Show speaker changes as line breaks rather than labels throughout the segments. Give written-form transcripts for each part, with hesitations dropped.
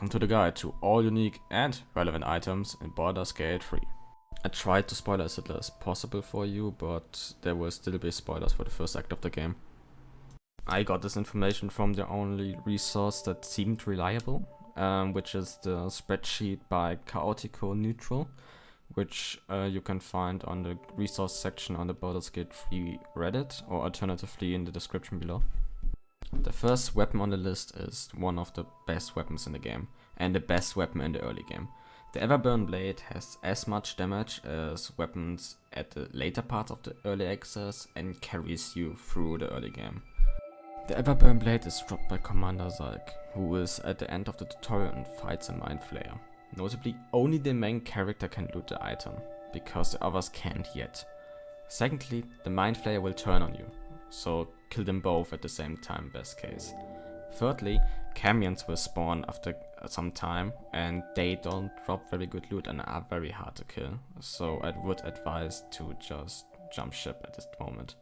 welcome to the guide to all unique and relevant items in Baldur's Gate 3. I tried to spoil as little as possible for you, but there will still be spoilers for the first act of the game. I got this information from the only resource that seemed reliable, which is the spreadsheet by Chaotico Neutral, which you can find on the resource section on the Baldur's Gate 3 Reddit, or alternatively in the description below. The first weapon on the list is one of the best weapons in the game, and the best weapon in the early game. The Everburn Blade has as much damage as weapons at the later parts of the early access and carries you through the early game. The Everburn Blade is dropped by Commander Zalk, who is at the end of the tutorial and fights a Mind Flayer. Notably, only the main character can loot the item, because the others can't yet. Secondly, the Mind Flayer will turn on you, so kill them both at the same time, best case. Thirdly, Camions will spawn after some time, and they don't drop very good loot and are very hard to kill, so I would advise to just jump ship at this moment.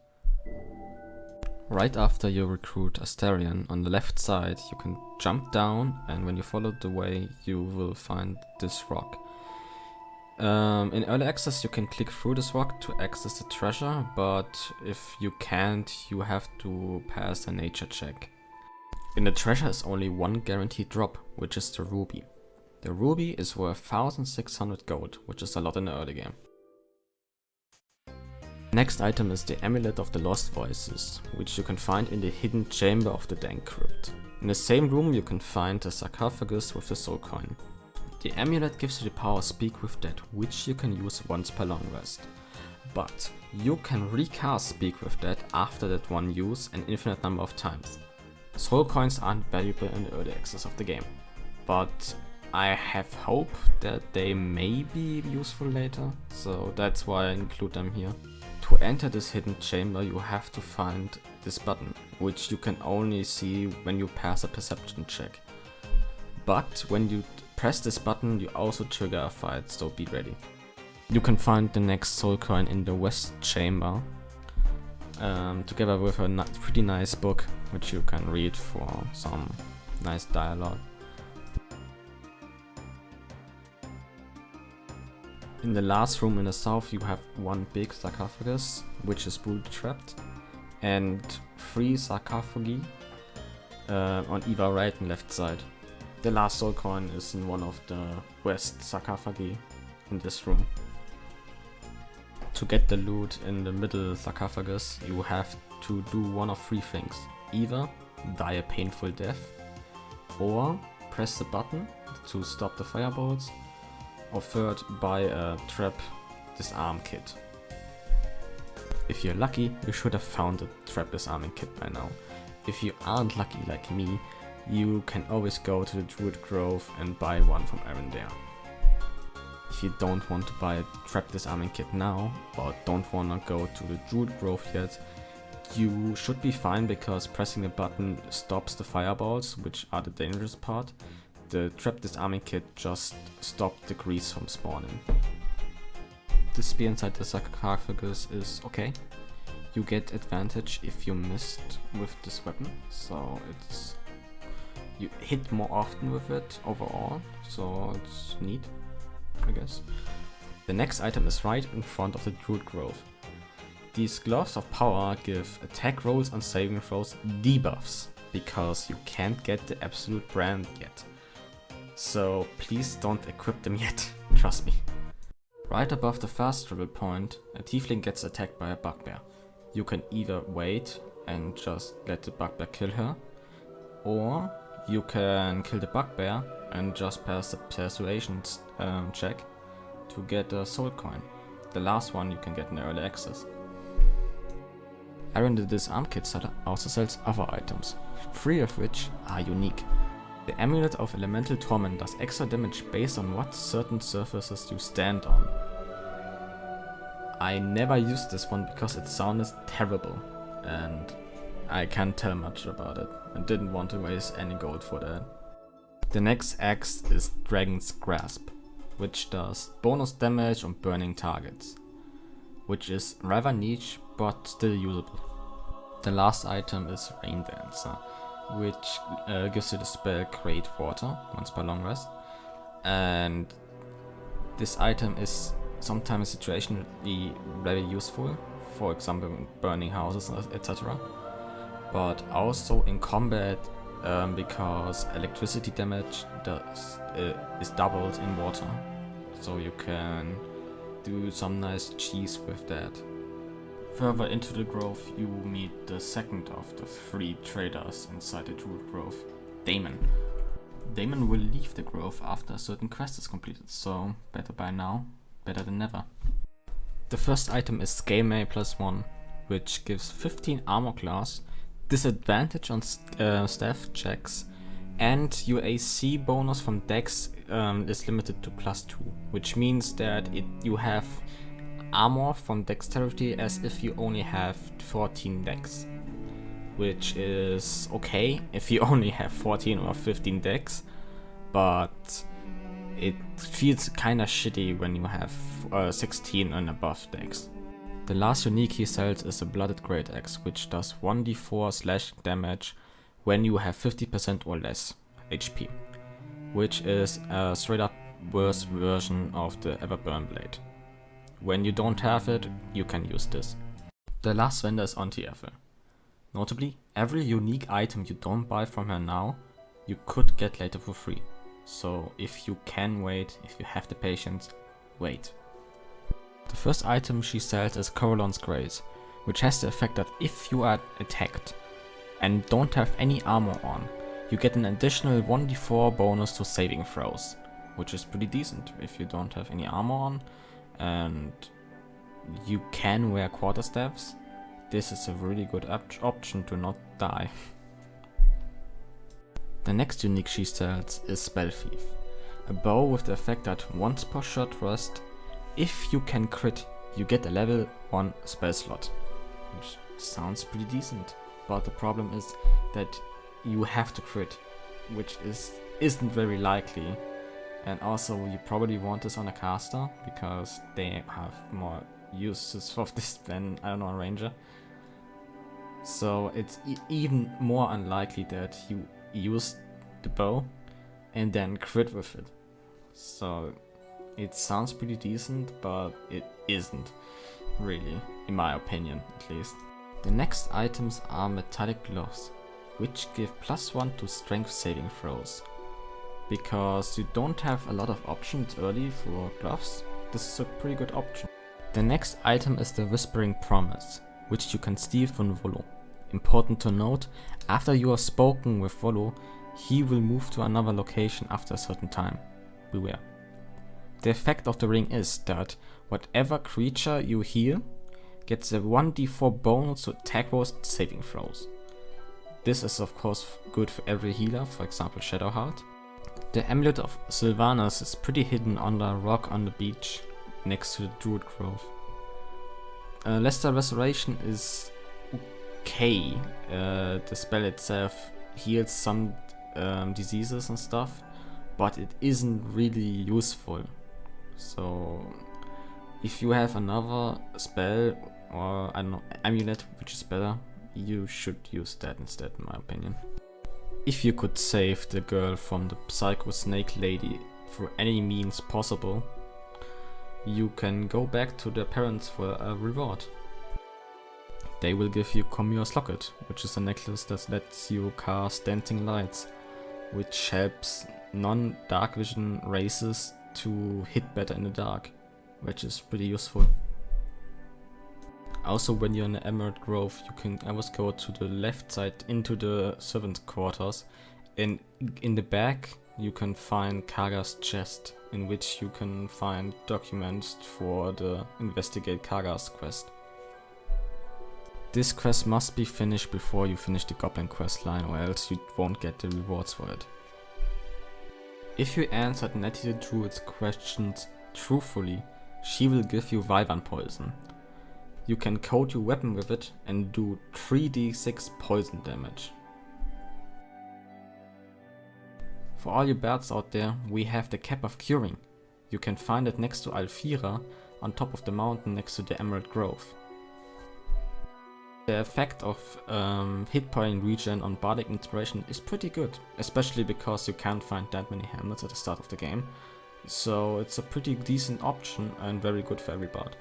Right after you recruit Astarion, on the left side you can jump down, and when you follow the way you will find this rock. In early access you can click through this rock to access the treasure, but if you can't, you have to pass a nature check. In the treasure is only one guaranteed drop, which is the ruby. The ruby is worth 1600 gold, which is a lot in the early game. Next item is the Amulet of the Lost Voices, which you can find in the hidden chamber of the Dank Crypt. In the same room you can find the sarcophagus with the soul coin. The amulet gives you the power Speak with Dead, which you can use once per long rest. But you can recast Speak with Dead after that one use an infinite number of times. Soul coins aren't valuable in the early access of the game, but I have hope that they may be useful later, so that's why I include them here. To enter this hidden chamber you have to find this button, which you can only see when you pass a perception check. But when you press this button you also trigger a fight, so be ready. You can find the next soul coin in the west chamber, together with a pretty nice book which you can read for some nice dialogue. In the last room in the south you have one big sarcophagus which is booby trapped, and 3 sarcophagi on either right and left side. The last soul coin is in one of the west sarcophagi in this room. To get the loot in the middle sarcophagus you have to do one of 3 things. Either die a painful death, or press the button to stop the firebolts, or third, buy a trap disarm kit. If you're lucky, you should have found a trap disarming kit by now. If you aren't lucky like me, you can always go to the Druid Grove and buy one from Arendelle. If you don't want to buy a trap disarming kit now, or don't want to go to the Druid Grove yet, you should be fine, because pressing the button stops the fireballs, which are the dangerous part. The trap disarming kit just stopped the grease from spawning. The spear inside the sarcophagus is okay. You get advantage if you missed with this weapon, so you hit more often with it overall, so it's neat, I guess. The next item is right in front of the Druid Grove. These gloves of power give attack rolls and saving throws debuffs, because you can't get the absolute brand yet. So please don't equip them yet, trust me. Right above the fast travel point, a tiefling gets attacked by a bugbear. You can either wait and just let the bugbear kill her, or you can kill the bugbear and just pass the persuasion check to get a soul coin. The last one you can get in early access. Aaron the Disarm Kit seller also sells other items, 3 of which are unique. The Amulet of Elemental Torment does extra damage based on what certain surfaces you stand on. I never used this one because it sounded terrible, and I can't tell much about it. I didn't want to waste any gold for that. The next axe is Dragon's Grasp, which does bonus damage on burning targets, which is rather niche but still usable. The last item is Rain Dancer. which gives you the spell Create Water once per long rest. And this item is sometimes situationally very useful, for example in burning houses, etc. But also in combat, because electricity damage is doubled in water, so you can do some nice cheese with that. Further into the grove you meet the second of the 3 traders inside the Druid Grove, Damon. Damon will leave the grove after a certain quest is completed, so better by now, better than never. The first item is Scale +1, which gives 15 armor class, disadvantage on stealth checks, and your AC bonus from dex is limited to +2, which means that you have armor from dexterity as if you only have 14 dex, which is okay if you only have 14 or 15 dex, but it feels kinda shitty when you have 16 and above dex. The last unique he sells is a Blooded Great Axe, which does 1d4 slashing damage when you have 50% or less HP, which is a straight up worse version of the Everburn Blade. When you don't have it, you can use this. The last vendor is Auntie Ethel. Notably, every unique item you don't buy from her now, you could get later for free. So if you can wait, if you have the patience, wait. The first item she sells is Corellon's Grace, which has the effect that if you are attacked and don't have any armor on, you get an additional 1d4 bonus to saving throws, which is pretty decent if you don't have any armor on and you can wear quarterstaffs. This is a really good option to not die. The next unique she sells is Spell Thief, a bow with the effect that once per short rest, if you can crit, you get a level 1 spell slot, which sounds pretty decent, but the problem is that you have to crit, which isn't very likely, and also you probably want this on a caster, because they have more uses of this than, I don't know, a ranger. So it's even more unlikely that you use the bow and then crit with it. So it sounds pretty decent, but it isn't really, in my opinion at least. The next items are metallic gloves, which give +1 to strength saving throws. Because you don't have a lot of options early for gloves, this is a pretty good option. The next item is the Whispering Promise, which you can steal from Volo. Important to note, after you have spoken with Volo, he will move to another location after a certain time. Beware. The effect of the ring is that whatever creature you heal gets a 1d4 bonus to attack rolls and saving throws. This is of course good for every healer, for example Shadowheart. The Amulet of Sylvanas is pretty hidden under a rock on the beach next to the Druid Grove. Lester Restoration is okay. The spell itself heals some diseases and stuff, but it isn't really useful. So if you have another spell or I don't know, amulet which is better, you should use that instead, in my opinion. If you could save the girl from the Psycho Snake Lady through any means possible, you can go back to their parents for a reward. They will give you Commure's Locket, which is a necklace that lets you cast Dancing Lights, which helps non-dark vision races to hit better in the dark, which is pretty useful. Also, when you're in the Emerald Grove, you can always go to the left side into the servants' quarters, and in the back you can find Kahga's chest, in which you can find documents for the Investigate Kahga's quest. This quest must be finished before you finish the Goblin quest line, or else you won't get the rewards for it. If you answered Nettie the Druid's questions truthfully, she will give you Wyvern Poison. You can coat your weapon with it and do 3d6 poison damage. For all you bards out there, we have the Cap of Curing. You can find it next to Alfira, on top of the mountain next to the Emerald Grove. The effect of hit point regen on Bardic Inspiration is pretty good, especially because you can't find that many helmets at the start of the game. So it's a pretty decent option and very good for every bard.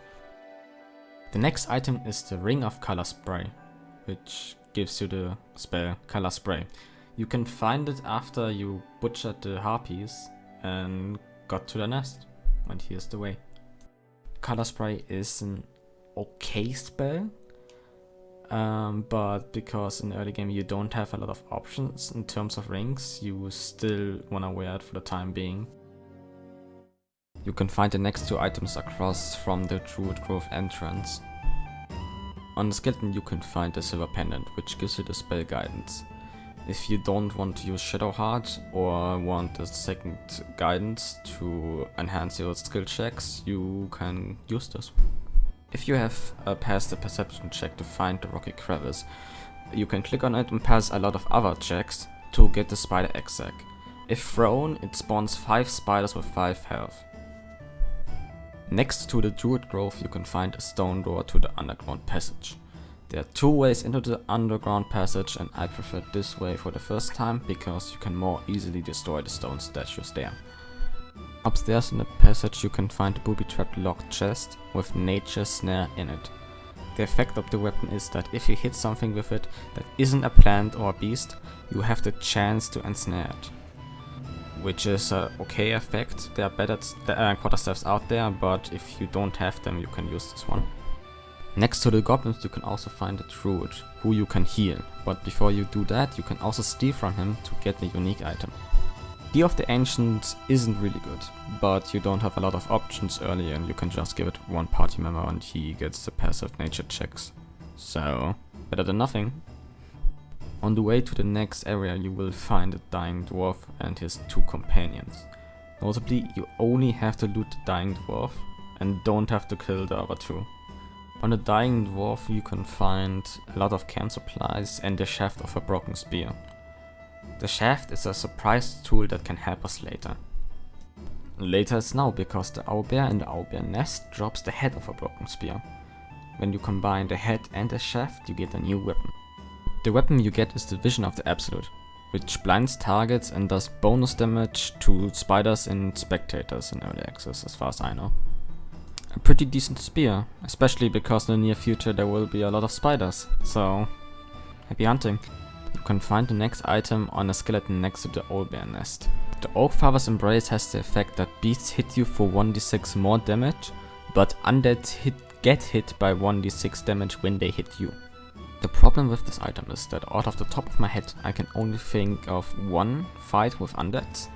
The next item is the Ring of Color Spray, which gives you the spell Color Spray. You can find it after you butchered the harpies and got to the nest. And here's the way. Color Spray is an okay spell, but because in the early game you don't have a lot of options in terms of rings, you still wanna wear it for the time being. You can find the next two items across from the Druid Grove entrance. On the skeleton you can find the Silver Pendant, which gives you the spell guidance. If you don't want to use Shadowheart or want a second guidance to enhance your skill checks, you can use this. If you have passed the perception check to find the rocky crevice, you can click on it and pass a lot of other checks to get the spider exec. If thrown, it spawns 5 spiders with 5 health. Next to the Druid Grove you can find a stone door to the underground passage. There are 2 ways into the underground passage, and I prefer this way for the first time because you can more easily destroy the stone statues there. Upstairs in the passage you can find a booby-trapped locked chest with Nature's Snare in it. The effect of the weapon is that if you hit something with it that isn't a plant or a beast, you have the chance to ensnare it. Which is an okay effect. There are better quarterstaffs out there, but if you don't have them you can use this one. Next to the goblins you can also find a druid, who you can heal, but before you do that you can also steal from him to get the unique item. Key of the Ancients isn't really good, but you don't have a lot of options early and you can just give it one party member and he gets the passive nature checks. So, better than nothing. On the way to the next area you will find a dying dwarf and his 2 companions. Notably, you only have to loot the dying dwarf and don't have to kill the other 2. On the dying dwarf you can find a lot of camp supplies and the shaft of a broken spear. The shaft is a surprise tool that can help us later. Later is now, because the owlbear in the owlbear nest drops the head of a broken spear. When you combine the head and the shaft you get a new weapon. The weapon you get is the Vision of the Absolute, which blinds targets and does bonus damage to spiders and spectators in early access as far as I know. A pretty decent spear, especially because in the near future there will be a lot of spiders, so happy hunting. You can find the next item on a skeleton next to the owlbear nest. The Oakfather's Embrace has the effect that beasts hit you for 1d6 more damage, but undead get hit by 1d6 damage when they hit you. The problem with this item is that out of the top of my head I can only think of one fight with undeads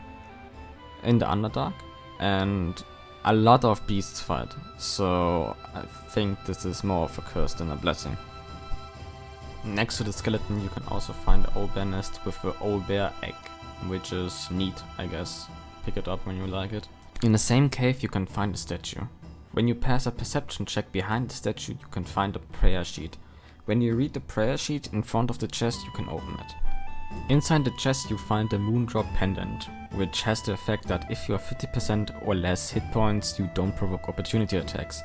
in the Underdark, and a lot of beasts fight, so I think this is more of a curse than a blessing. Next to the skeleton you can also find the owlbear nest with the owlbear egg, which is neat, I guess. Pick it up when you like it. In the same cave you can find a statue. When you pass a perception check behind the statue you can find a prayer sheet. When you read the prayer sheet in front of the chest you can open it. Inside the chest you find the Moondrop Pendant, which has the effect that if you have 50% or less hit points you don't provoke opportunity attacks.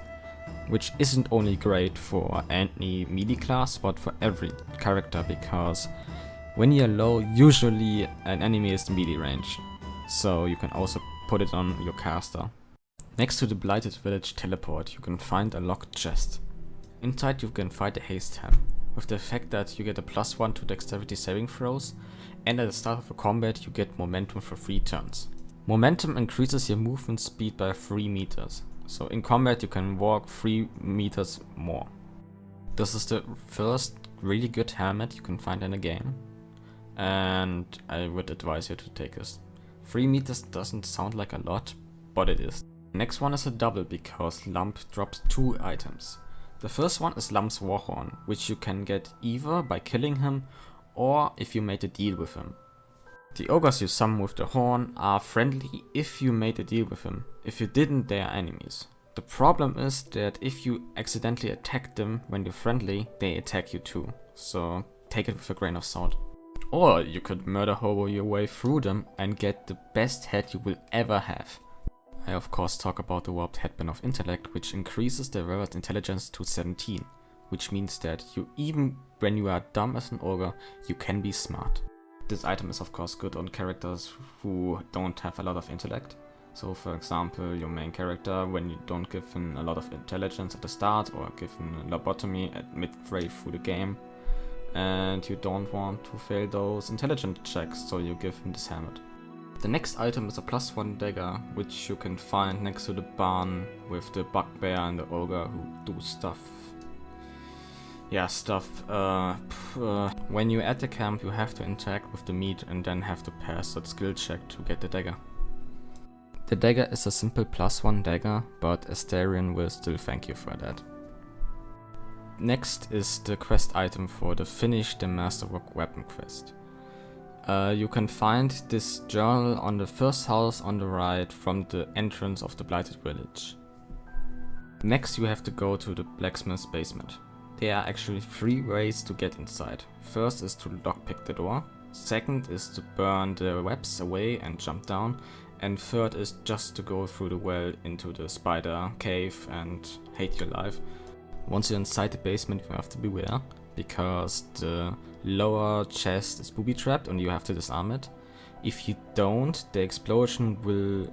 Which isn't only great for any melee class but for every character, because when you're low usually an enemy is melee range, so you can also put it on your caster. Next to the Blighted Village teleport you can find a locked chest. Inside you can fight a haste ham, with the effect that you get a +1 to dexterity saving throws, and at the start of a combat you get momentum for 3 turns. Momentum increases your movement speed by 3 meters. So in combat you can walk 3 meters more. This is the first really good helmet you can find in a game, and I would advise you to take this. 3 meters doesn't sound like a lot, but it is. Next one is a double because Lump drops 2 items. The first one is Lump's Warhorn, which you can get either by killing him or if you made a deal with him. The ogres you summon with the horn are friendly if you made a deal with him. If you didn't, they are enemies. The problem is that if you accidentally attack them when you're friendly, they attack you too. So take it with a grain of salt. Or you could murder hobo your way through them and get the best head you will ever have. I of course talk about the warped headband of intellect, which increases the wearer's intelligence to 17, which means that you, even when you are dumb as an ogre, you can be smart. This item is of course good on characters who don't have a lot of intellect. So for example, your main character, when you don't give him a lot of intelligence at the start or give him a lobotomy at mid-way through the game, and you don't want to fail those intelligence checks, so you give him this helmet. The next item is a +1 dagger, which you can find next to the barn with the bugbear and the ogre who do stuff. Yeah, stuff. When you're at the camp, you have to interact with the meat and then have to pass that skill check to get the dagger. The dagger is a simple +1 dagger, but Astarion will still thank you for that. Next is the quest item for the Finish the Masterwork Weapon quest. You can find this journal on the first house on the right from the entrance of the Blighted Village. Next you have to go to the blacksmith's basement. There are actually 3 ways to get inside. First is to lockpick the door, second is to burn the webs away and jump down, and third is just to go through the well into the spider cave and hate your life. Once you're inside the basement, you have to beware, because the lower chest is booby-trapped and you have to disarm it. If you don't, the explosion will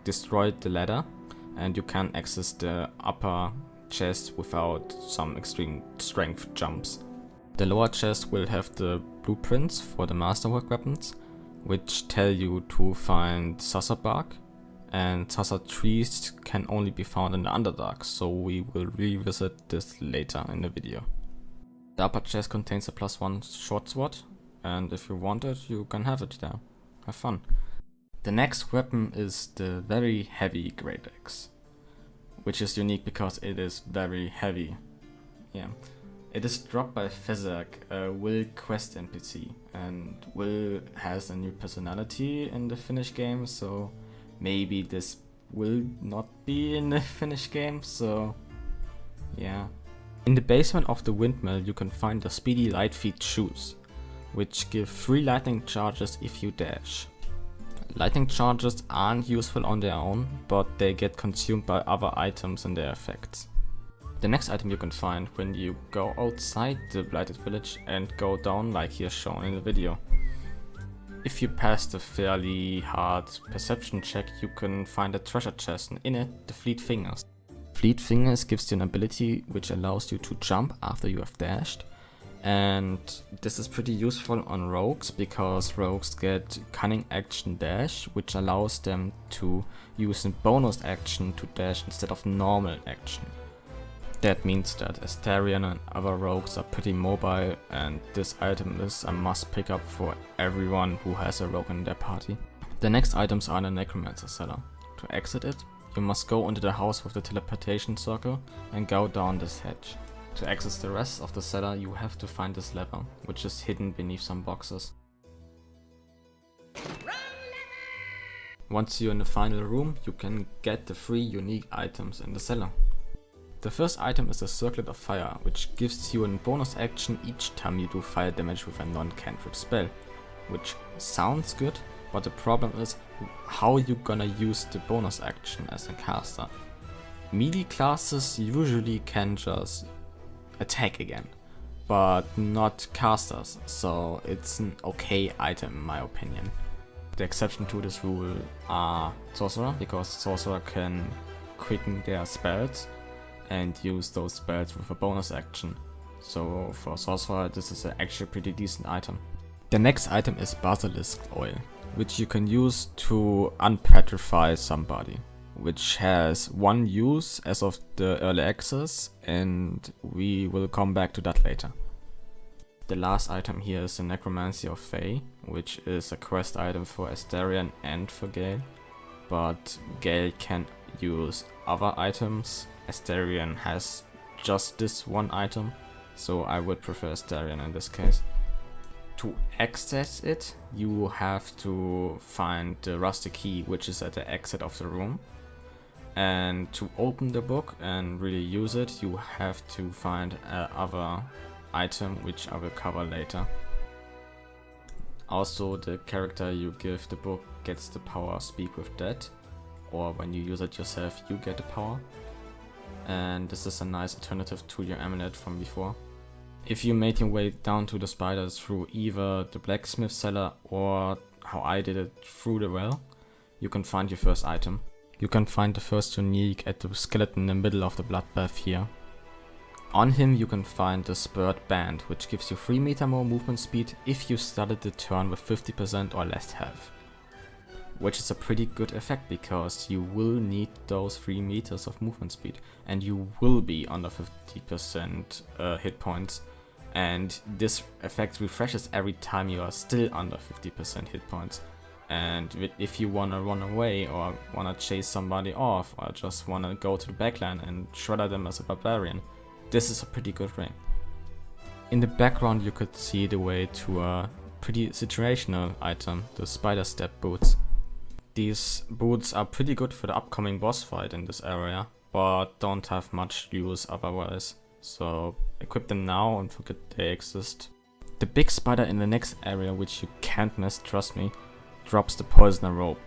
destroy the ladder and you can't access the upper chest without some extreme strength jumps. The lower chest will have the blueprints for the masterwork weapons, which tell you to find Sasa bark, and Sasa trees can only be found in the Underdark, so we will revisit this later in the video. The upper chest contains a +1 short sword, and if you want it, you can have it there. Have fun. The next weapon is the very heavy great axe, which is unique because it is very heavy. Yeah. It is dropped by Fezak, a Will quest NPC, and Will has a new personality in the Finnish game, so maybe this will not be in the Finnish game, so yeah. In the basement of the windmill you can find the speedy light feet shoes, which give 3 lightning charges if you dash. Lightning charges aren't useful on their own, but they get consumed by other items and their effects. The next item you can find when you go outside the Blighted Village and go down like here shown in the video. If you pass the fairly hard perception check, you can find a treasure chest, and in it the Fleet Fingers. Fleet Fingers gives you an ability which allows you to jump after you have dashed, and this is pretty useful on rogues because rogues get cunning action dash, which allows them to use a bonus action to dash instead of normal action. That means that Astarion and other rogues are pretty mobile, and this item is a must pick up for everyone who has a rogue in their party. The next items are in the Necromancer cellar. To exit it, you must go into the house with the teleportation circle and go down this hatch. To access the rest of the cellar, you have to find this lever, which is hidden beneath some boxes. Once you're in the final room, you can get the 3 unique items in the cellar. The first item is a Circlet of Fire, which gives you a bonus action each time you do fire damage with a non-cantrip spell, which sounds good, but the problem is how you gonna use the bonus action as a caster. Melee classes usually can just attack again, but not casters, so it's an okay item in my opinion. The exception to this rule are Sorcerer, because Sorcerer can quicken their spells and use those spells with a bonus action. So for Sorcerer this is actually a pretty decent item. The next item is Basilisk Oil, which you can use to unpetrify somebody, which has 1 use as of the early access, and we will come back to that later. The last item here is the Necromancy of Fae, which is a quest item for Astarion and for Gale, but Gale can use other items. Astarion has just this 1 item, so I would prefer Astarion in this case. To access it, you have to find the rusty key, which is at the exit of the room. And to open the book and really use it, you have to find another item, which I will cover later. Also, the character you give the book gets the power Speak with Dead, or when you use it yourself, you get the power. and this is a nice alternative to your amulet from before. If you made your way down to the spiders through either the blacksmith cellar or how I did it through the well, you can find your first item. You can find the first unique at the skeleton in the middle of the bloodbath here. On him you can find the spurred band, which gives you 3 meter more movement speed if you started the turn with 50% or less health. Which is a pretty good effect because you will need those 3 meters of movement speed and you will be under 50% hit points, and this effect refreshes every time you are still under 50% hit points. And if you wanna run away or wanna chase somebody off or just wanna go to the backline and shredder them as a barbarian, this is a pretty good ring. In the background you could see the way to a pretty situational item, the spider step boots. These boots are pretty good for the upcoming boss fight in this area, but don't have much use otherwise. So equip them now and forget they exist. The big spider in the next area, which you can't miss, trust me, drops the Poisoner Robe.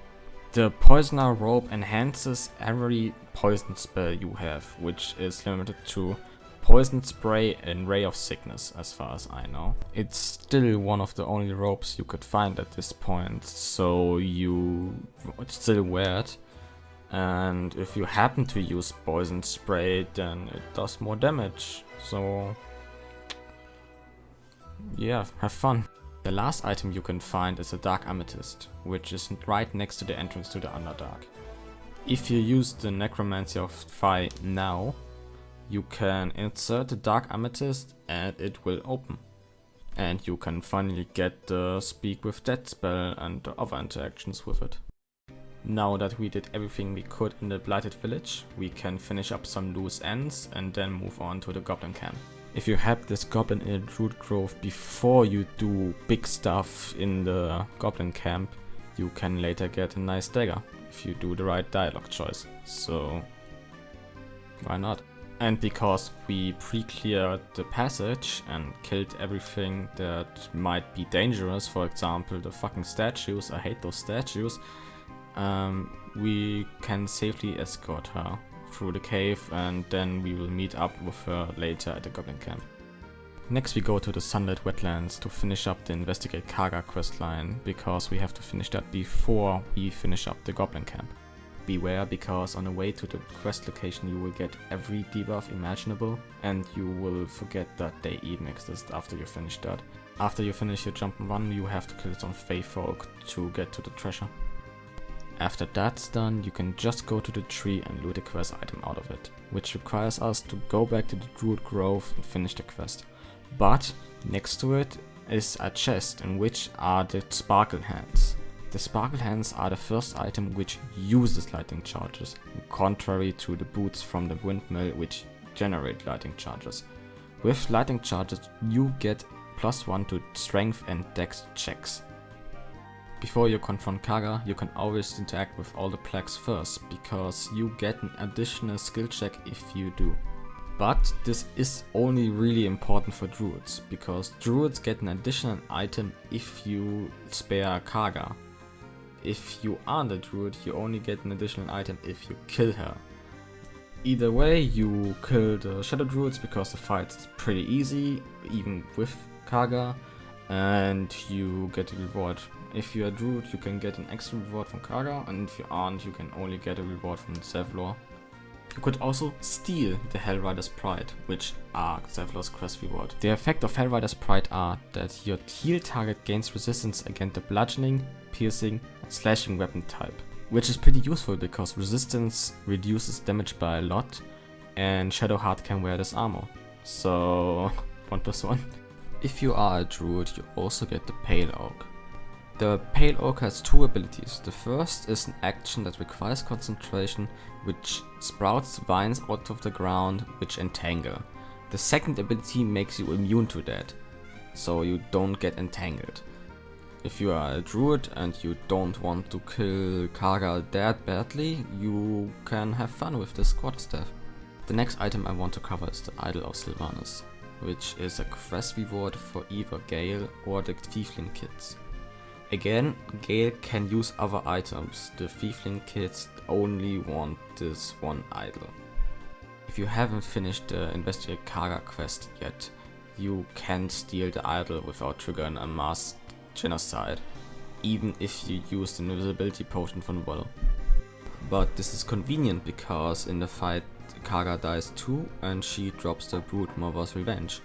The Poisoner Robe enhances every poison spell you have, which is limited to Poison Spray and Ray of Sickness as far as I know. It's still one of the only robes you could find at this point, so you still wear it. And if you happen to use Poison Spray, then it does more damage, so yeah, have fun. The last item you can find is a Dark Amethyst, which is right next to the entrance to the Underdark. If you use the Necromancy of Phi now, you can insert the Dark Amethyst and it will open. And you can finally get the Speak with Dead spell and the other interactions with it. Now that we did everything we could in the Blighted Village, we can finish up some loose ends and then move on to the Goblin Camp. If you help this goblin in the Druid Grove before you do big stuff in the Goblin Camp, you can later get a nice dagger if you do the right dialogue choice. So why not? And because we pre-cleared the passage and killed everything that might be dangerous, for example the fucking statues, I hate those statues, we can safely escort her through the cave and then we will meet up with her later at the Goblin Camp. Next we go to the Sunlit Wetlands to finish up the Investigate Kahga questline, because we have to finish that before we finish up the Goblin Camp. Beware, because on the way to the quest location you will get every debuff imaginable and you will forget that they even exist after you finish that. After you finish your jump and run, you have to kill some Fey folk to get to the treasure. After that's done, you can just go to the tree and loot a quest item out of it, which requires us to go back to the Druid Grove and finish the quest. But next to it is a chest in which are the Sparkle Hands. The Sparkle Hands are the first item which uses lightning charges, contrary to the boots from the windmill which generate lightning charges. With lightning charges you get +1 to strength and dex checks. Before you confront Kahga, you can always interact with all the plaques first, because you get an additional skill check if you do. But this is only really important for druids, because druids get an additional item if you spare Kahga. If you aren't a druid, you only get an additional item if you kill her. Either way, you kill the shadow druids because the fight is pretty easy, even with Kahga, and you get a reward. If you're a druid, you can get an extra reward from Kahga, and if you aren't, you can only get a reward from Zevlor. You could also steal the Hellrider's Pride, which are Zevlor's quest reward. The effect of Hellrider's Pride are that your heal target gains resistance against the bludgeoning, piercing, and slashing weapon type, which is pretty useful because resistance reduces damage by a lot, and Shadowheart can wear this armor. So 1+1. If you are a druid, you also get the Pale Oak. The Pale Oak has 2 abilities. The first is an action that requires concentration, which sprouts vines out of the ground which entangle. The second ability makes you immune to that, so you don't get entangled. If you are a druid and you don't want to kill Kahga that badly, you can have fun with this quarterstaff. The next item I want to cover is the Idol of Sylvanus, which is a quest reward for either Gale or the Tiefling Kids. Again, Gale can use other items, the Tiefling Kids only want this one idol. If you haven't finished the Investigate Kahga quest yet, you can steal the idol without triggering a mass genocide, even if you use the invisibility potion from Wall. But this is convenient because in the fight Kahga dies too and she drops the Broodmother's Revenge.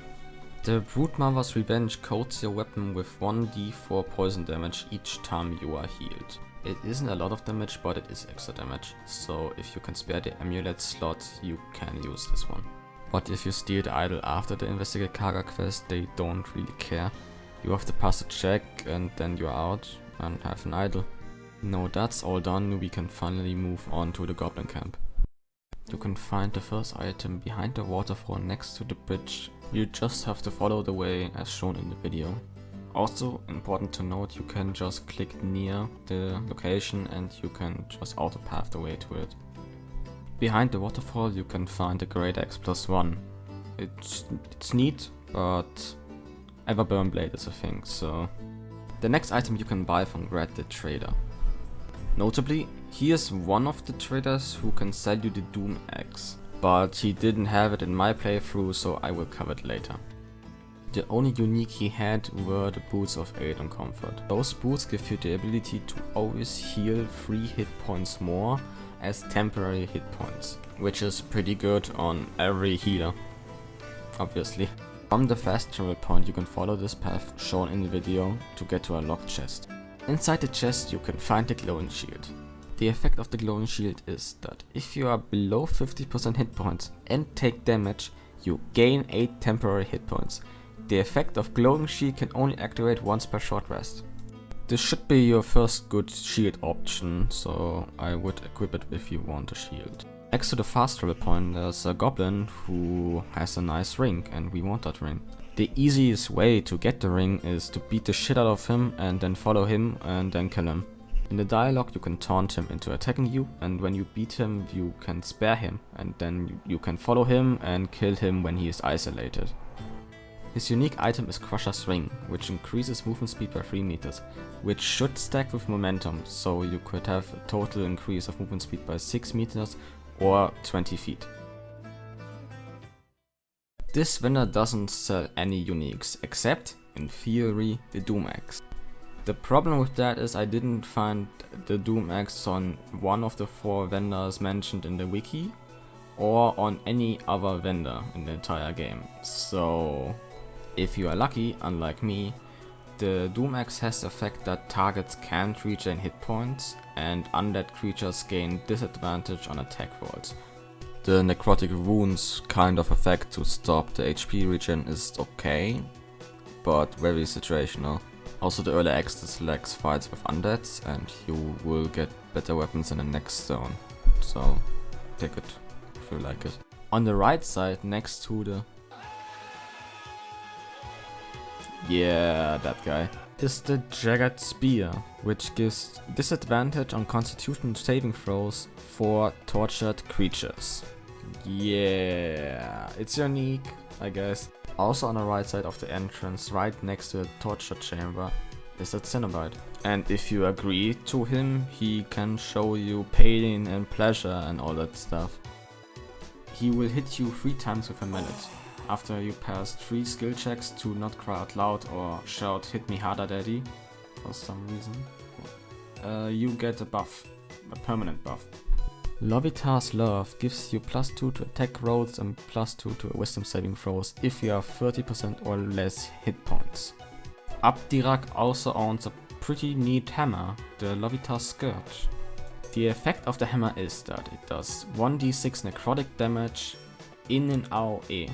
The Broodmother's Revenge coats your weapon with 1d4 poison damage each time you are healed. It isn't a lot of damage, but it is extra damage, so if you can spare the amulet slot, you can use this one. But if you steal the idol after the Investigate Kahga quest, they don't really care. You have to pass a check and then you're out and have an idol. Now that's all done, we can finally move on to the Goblin Camp. You can find the first item behind the waterfall next to the bridge. You just have to follow the way as shown in the video. Also, important to note, you can just click near the location and you can just auto-path the way to it. Behind the waterfall you can find the Great Axe +1. It's neat, but Everburn Blade is a thing, so... The next item you can buy from Red the Trader. Notably, he is one of the traders who can sell you the Doom Axe, but he didn't have it in my playthrough, so I will cover it later. The only unique he had were the Boots of Aid and Comfort. Those boots give you the ability to always heal 3 hit points more as temporary hit points, which is pretty good on every healer, obviously. From the fast travel point you can follow this path shown in the video to get to a locked chest. Inside the chest you can find the glowing shield. The effect of the glowing shield is that if you are below 50% hit points and take damage, you gain 8 temporary hit points. The effect of glowing shield can only activate once per short rest. This should be your first good shield option, so I would equip it if you want a shield. Next to the fast travel point there's a goblin who has a nice ring and we want that ring. The easiest way to get the ring is to beat the shit out of him and then follow him and then kill him. In the dialogue you can taunt him into attacking you, and when you beat him you can spare him and then you can follow him and kill him when he is isolated. His unique item is Crusher's Ring, which increases movement speed by 3 meters, which should stack with momentum, so you could have a total increase of movement speed by 6 meters or 20 feet. This vendor doesn't sell any uniques, except, in theory, the Doom Axe. The problem with that is I didn't find the Doom Axe on one of the 4 vendors mentioned in the wiki, or on any other vendor in the entire game, so... If you are lucky, unlike me, the Doom Axe has the effect that targets can't regain hit points and undead creatures gain disadvantage on attack rolls. The necrotic runes kind of effect to stop the HP regen is okay, but very situational. Also the early access lacks fights with undeads and you will get better weapons in the next zone, so take it if you like it. On the right side next to the... Yeah, that guy. Is the Jagged Spear, which gives disadvantage on constitution saving throws for tortured creatures. Yeah, it's unique, I guess. Also on the right side of the entrance, right next to the torture chamber, is that Cenobite. And if you agree to him, he can show you pain and pleasure and all that stuff. He will hit you 3 times with a mallet. After you pass 3 skill checks to not cry out loud or shout "hit me harder daddy" for some reason, you get a buff, a permanent buff. Lovitar's Love gives you +2 to attack rolls and +2 to wisdom saving throws if you have 30% or less hit points. Abdirak also owns a pretty neat hammer, the Lovitar's Scourge. The effect of the hammer is that it does 1d6 necrotic damage in an AoE.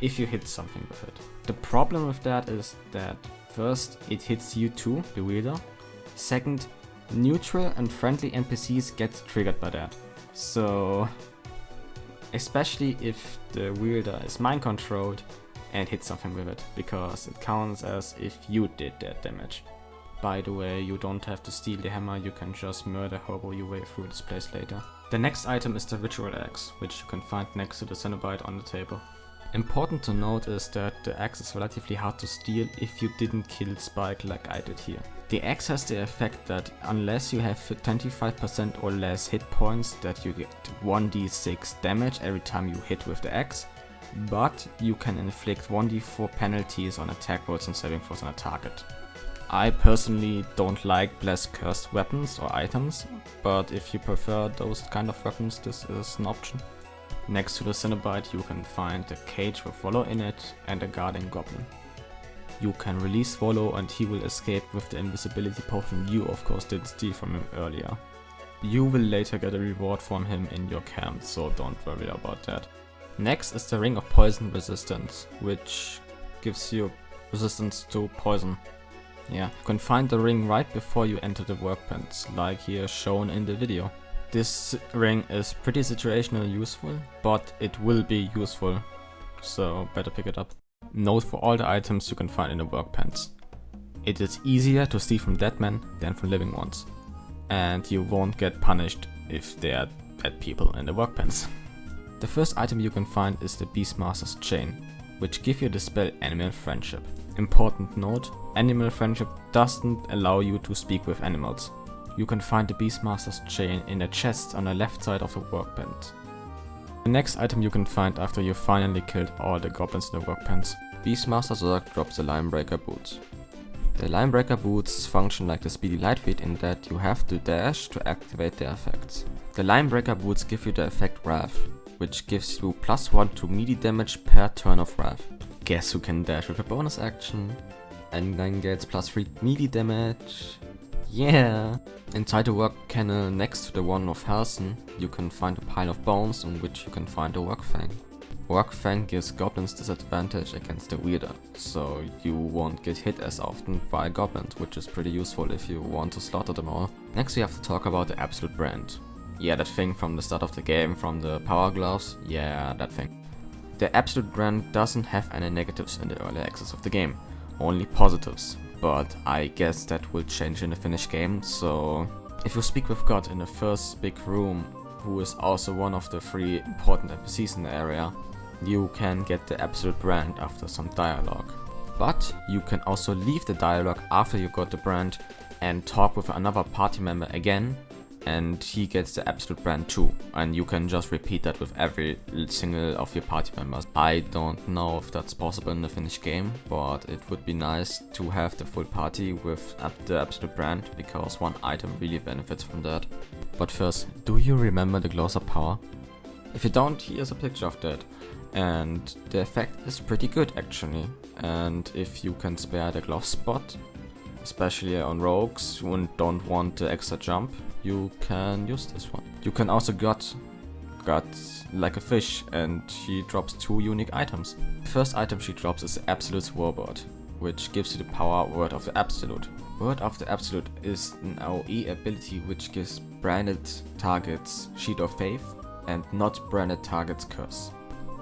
If you hit something with it. The problem with that is that first it hits you too, the wielder. Second, neutral and friendly NPCs get triggered by that. So, especially if the wielder is mind controlled and hits something with it, because it counts as if you did that damage. By the way, you don't have to steal the hammer, you can just murder hobo your way through this place later. The next item is the Ritual Axe, which you can find next to the Cenobite on the table. Important to note is that the axe is relatively hard to steal if you didn't kill Spike like I did here. The axe has the effect that unless you have 25% or less hit points that you get 1d6 damage every time you hit with the axe, but you can inflict 1d4 penalties on attack rolls and saving throws on a target. I personally don't like blessed cursed weapons or items, but if you prefer those kind of weapons, this is an option. Next to the Cenobite you can find a cage with Volo in it and a guarding goblin. You can release Volo and he will escape with the invisibility potion you of course did steal from him earlier. You will later get a reward from him in your camp, so don't worry about that. Next is the Ring of Poison Resistance, which gives you resistance to poison. Yeah, you can find the ring right before you enter the workbench, like here shown in the video. This ring is pretty situationally useful, but it will be useful, so better pick it up. Note for all the items you can find in the workbench. It is easier to steal from dead men than from living ones, and you won't get punished if there are dead people in the workbench. The first item you can find is the Beastmaster's Chain, which gives you the spell Animal Friendship. Important note, Animal Friendship doesn't allow you to speak with animals. You can find the Beastmaster's Chain in a chest on the left side of the workbench. The next item you can find after you finally killed all the goblins in the workbench. Beastmaster Zerg drops the Linebreaker Boots. The Linebreaker Boots function like the Speedy Lightfeet in that you have to dash to activate their effects. The Linebreaker Boots give you the effect Wrath, which gives you +1 to melee damage per turn of Wrath. Guess who can dash with a bonus action and then gets +3 melee damage? Yeah! Inside the work kennel next to the one of Halcyon, you can find a pile of bones on which you can find a Workfang. Workfang gives goblins disadvantage against the wielder, so you won't get hit as often by goblins, which is pretty useful if you want to slaughter them all. Next we have to talk about the Absolute Brand. Yeah, that thing from the start of the game, from the power gloves, yeah, that thing. The Absolute Brand doesn't have any negatives in the early access of the game, only positives. But I guess that will change in the finished game, so if you speak with God in the first big room, who is also one of the 3 important NPCs in the area, you can get the Absolute Brand after some dialogue. But you can also leave the dialogue after you got the brand and talk with another party member again, and he gets the Absolute Brand too, and you can just repeat that with every single of your party members. I don't know if that's possible in the finished game, but it would be nice to have the full party with the Absolute Brand, because one item really benefits from that. But first, do you remember the Gloves of Power? If you don't, here's a picture of that, and the effect is pretty good actually, and if you can spare the glove spot, especially on rogues who don't want the extra jump, you can use this one. You can also gut like a fish, and she drops 2 unique items. The first item she drops is the Absolute Warboard, which gives you the power Word of the Absolute. Word of the Absolute is an AoE ability which gives branded targets Sheet of Faith and not branded targets Curse.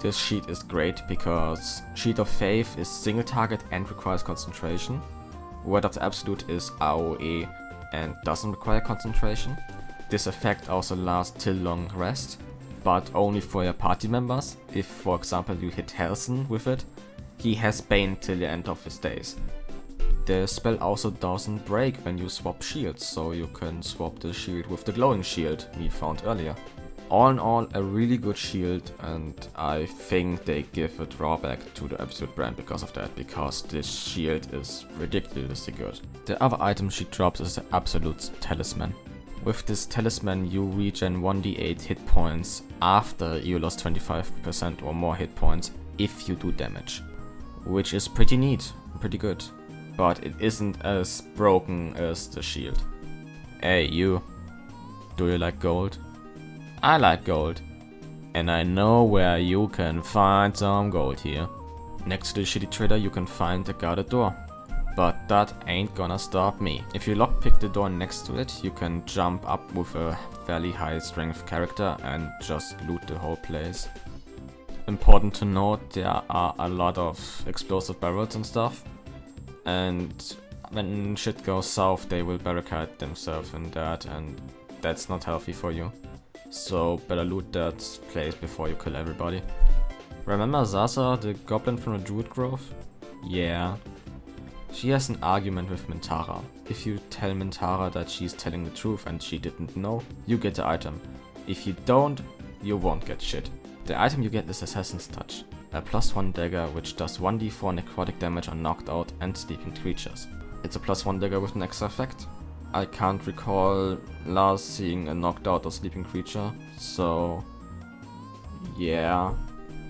This sheet is great because Sheet of Faith is single target and requires concentration. Word of the Absolute is AoE and doesn't require concentration. This effect also lasts till long rest, but only for your party members. If for example you hit Halcyon with it, he has Bane till the end of his days. The spell also doesn't break when you swap shields, so you can swap the shield with the glowing shield we found earlier. All in all, a really good shield, and I think they give a drawback to the Absolute Brand because of that, because this shield is ridiculously good. The other item she drops is the Absolute Talisman. With this talisman you regen 1d8 hit points after you lost 25% or more hit points if you do damage, which is pretty neat, pretty good, but it isn't as broken as the shield. Hey you, do you like gold? I like gold, and I know where you can find some gold here. Next to the shitty trader you can find a guarded door, but that ain't gonna stop me. If you lockpick the door next to it, you can jump up with a fairly high strength character and just loot the whole place. Important to note, there are a lot of explosive barrels and stuff, and when shit goes south they will barricade themselves in that, and that's not healthy for you. So better loot that place before you kill everybody. Remember Zaza, the goblin from the Druid Grove? Yeah. She has an argument with Mintara. If you tell Mintara that she's telling the truth and she didn't know, you get the item. If you don't, you won't get shit. The item you get is Assassin's Touch, a +1 dagger which does 1d4 necrotic damage on knocked out and sleeping creatures. It's a +1 dagger with an extra effect. I can't recall last seeing a knocked out or sleeping creature, so yeah,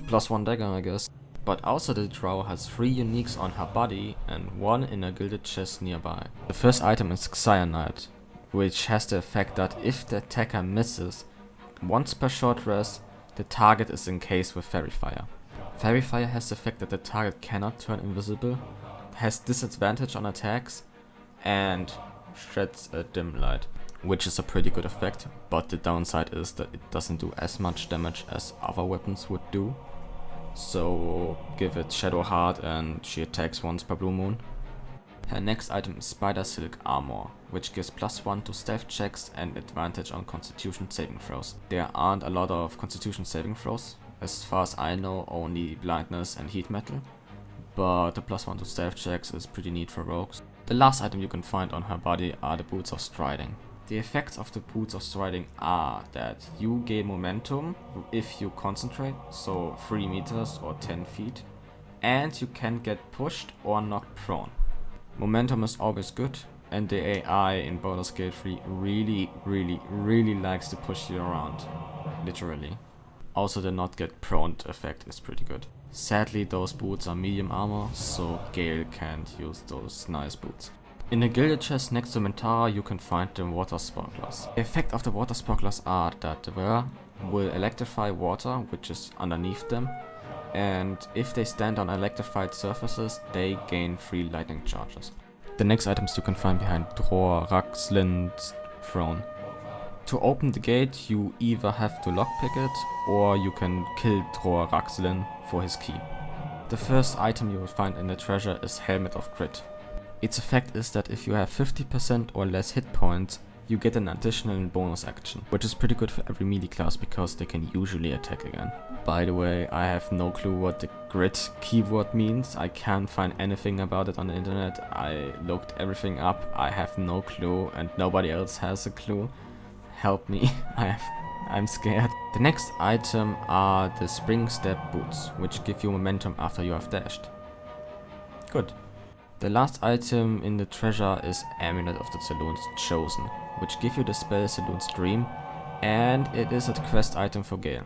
+1 dagger I guess. But also the drow has 3 uniques on her body and 1 in a gilded chest nearby. The first item is Cyanide, which has the effect that if the attacker misses, once per short rest, the target is encased with Fairy Fire. Fairy Fire has the effect that the target cannot turn invisible, has disadvantage on attacks, and sheds a dim light, which is a pretty good effect, but the downside is that it doesn't do as much damage as other weapons would do. So give it Shadow Heart and she attacks once per blue moon. Her next item is Spider Silk Armor, which gives +1 to stealth checks and advantage on constitution saving throws. There aren't a lot of constitution saving throws, as far as I know only blindness and heat metal, but the +1 to stealth checks is pretty neat for rogues. The last item you can find on her body are the Boots of Striding. The effects of the Boots of Striding are that you gain momentum if you concentrate, so 3 meters or 10 feet, and you can get pushed or knocked prone. Momentum is always good, and the AI in Baldur's Gate 3 really likes to push you around, literally. Also the not get prone effect is pretty good. Sadly those boots are medium armor, so Gale can't use those nice boots. In the gilded chest next to Mintara you can find the water sparklers. The effect of the water sparklers are that the wearer will electrify water which is underneath them, and if they stand on electrified surfaces they gain 3 lightning charges. The next items you can find behind Dror Raxlin's throne. To open the gate you either have to lockpick it or you can kill Dror Raxlin for his key. The first item you will find in the treasure is Helmet of Crit. Its effect is that if you have 50% or less hit points, you get an additional bonus action, which is pretty good for every melee class because they can usually attack again. By the way, I have no clue what the grit keyword means. I can't find anything about it on the internet. I looked everything up. I have no clue and nobody else has a clue. Help me. I'm scared. The next item are the Spring Step Boots, which give you momentum after you have dashed. Good. The last item in the treasure is Amulet of the Saloon's Chosen, which give you the spell Saloon's Dream, and it is a quest item for Gale.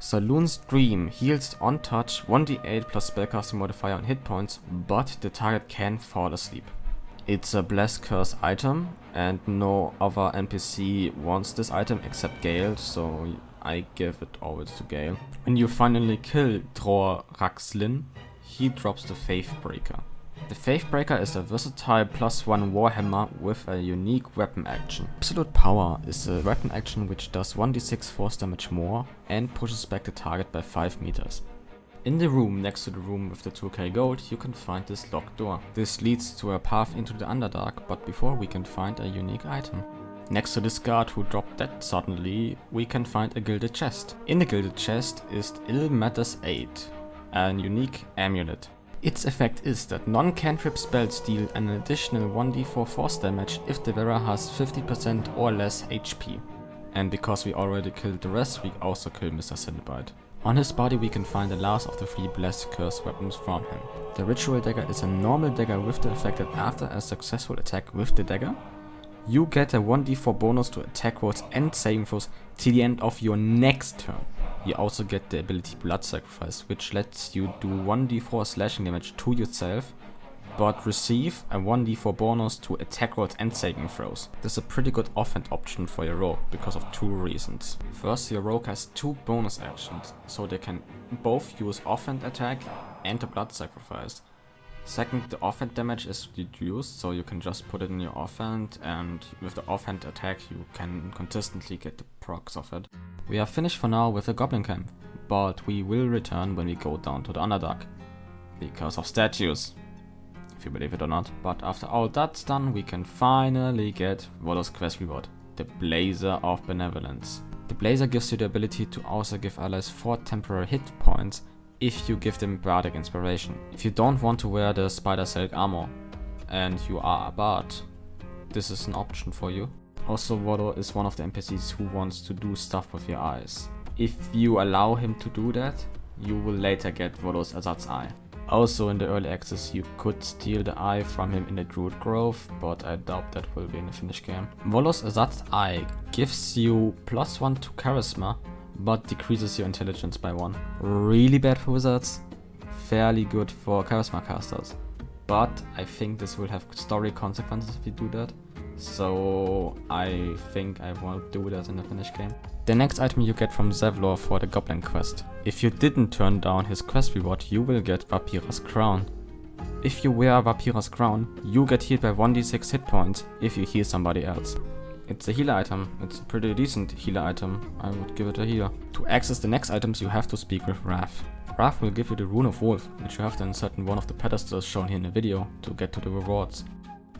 Saloon's Dream heals on touch 1d8 plus spellcasting modifier on hit points, but the target can fall asleep. It's a Bless Curse item, and no other NPC wants this item except Gale, so I give it always to Gale. When you finally kill Dror Raxlin, he drops the Faith Breaker. The Faith Breaker is a versatile +1 warhammer with a unique weapon action. Absolute Power is a weapon action which does 1d6 force damage more and pushes back the target by 5 meters. In the room next to the room with the 2k gold you can find this locked door. This leads to a path into the Underdark, but before we can find a unique item. Next to this guard who dropped dead suddenly, we can find a gilded chest. In the gilded chest is Ill Matters 8, a unique amulet. Its effect is that non-cantrip spells deal an additional 1d4 force damage if the wearer has 50% or less HP. And because we already killed the rest, we also kill Mr. Cenobite. On his body we can find the last of the 3 Blessed Curse weapons from him. The Ritual Dagger is a normal dagger with the effect that after a successful attack with the dagger, you get a 1d4 bonus to attack rolls and saving throws till the end of your next turn. You also get the ability Blood Sacrifice, which lets you do 1d4 slashing damage to yourself, but receive a 1d4 bonus to attack rolls and saving throws. This is a pretty good offhand option for your rogue because of 2 reasons. First, your rogue has 2 bonus actions, so they can both use offhand attack and the Blood Sacrifice. Second, the offhand damage is reduced, so you can just put it in your offhand, and with the offhand attack you can consistently get the procs of it. We are finished for now with the Goblin Camp, but we will return when we go down to the Underdark. Because of statues, if you believe it or not. But after all that's done, we can finally get Volo's quest reward, the Blazer of Benevolence. The Blazer gives you the ability to also give allies 4 temporary hit points if you give them Bardic Inspiration. If you don't want to wear the Spider Silk armor and you are a bard, this is an option for you. Also, Vodo is one of the NPCs who wants to do stuff with your eyes. If you allow him to do that, you will later get Vodo's Azad's Eye. Also in the early access you could steal the eye from him in the Druid Grove, but I doubt that will be in the finished game. Volos Azad's Eye gives you +1 to Charisma, but decreases your intelligence by 1. Really bad for wizards, fairly good for Charisma casters. But I think this will have story consequences if you do that. So I think I won't do that in the finished game. The next item you get from Zevlor for the Goblin quest. If you didn't turn down his quest reward, you will get Vapira's Crown. If you wear Vapira's Crown, you get healed by 1d6 hit points if you heal somebody else. It's a healer item, it's a pretty decent healer item, I would give it a healer. To access the next items you have to speak with Wrath. Wrath will give you the Rune of Wolf, which you have to insert in one of the pedestals shown here in the video to get to the rewards.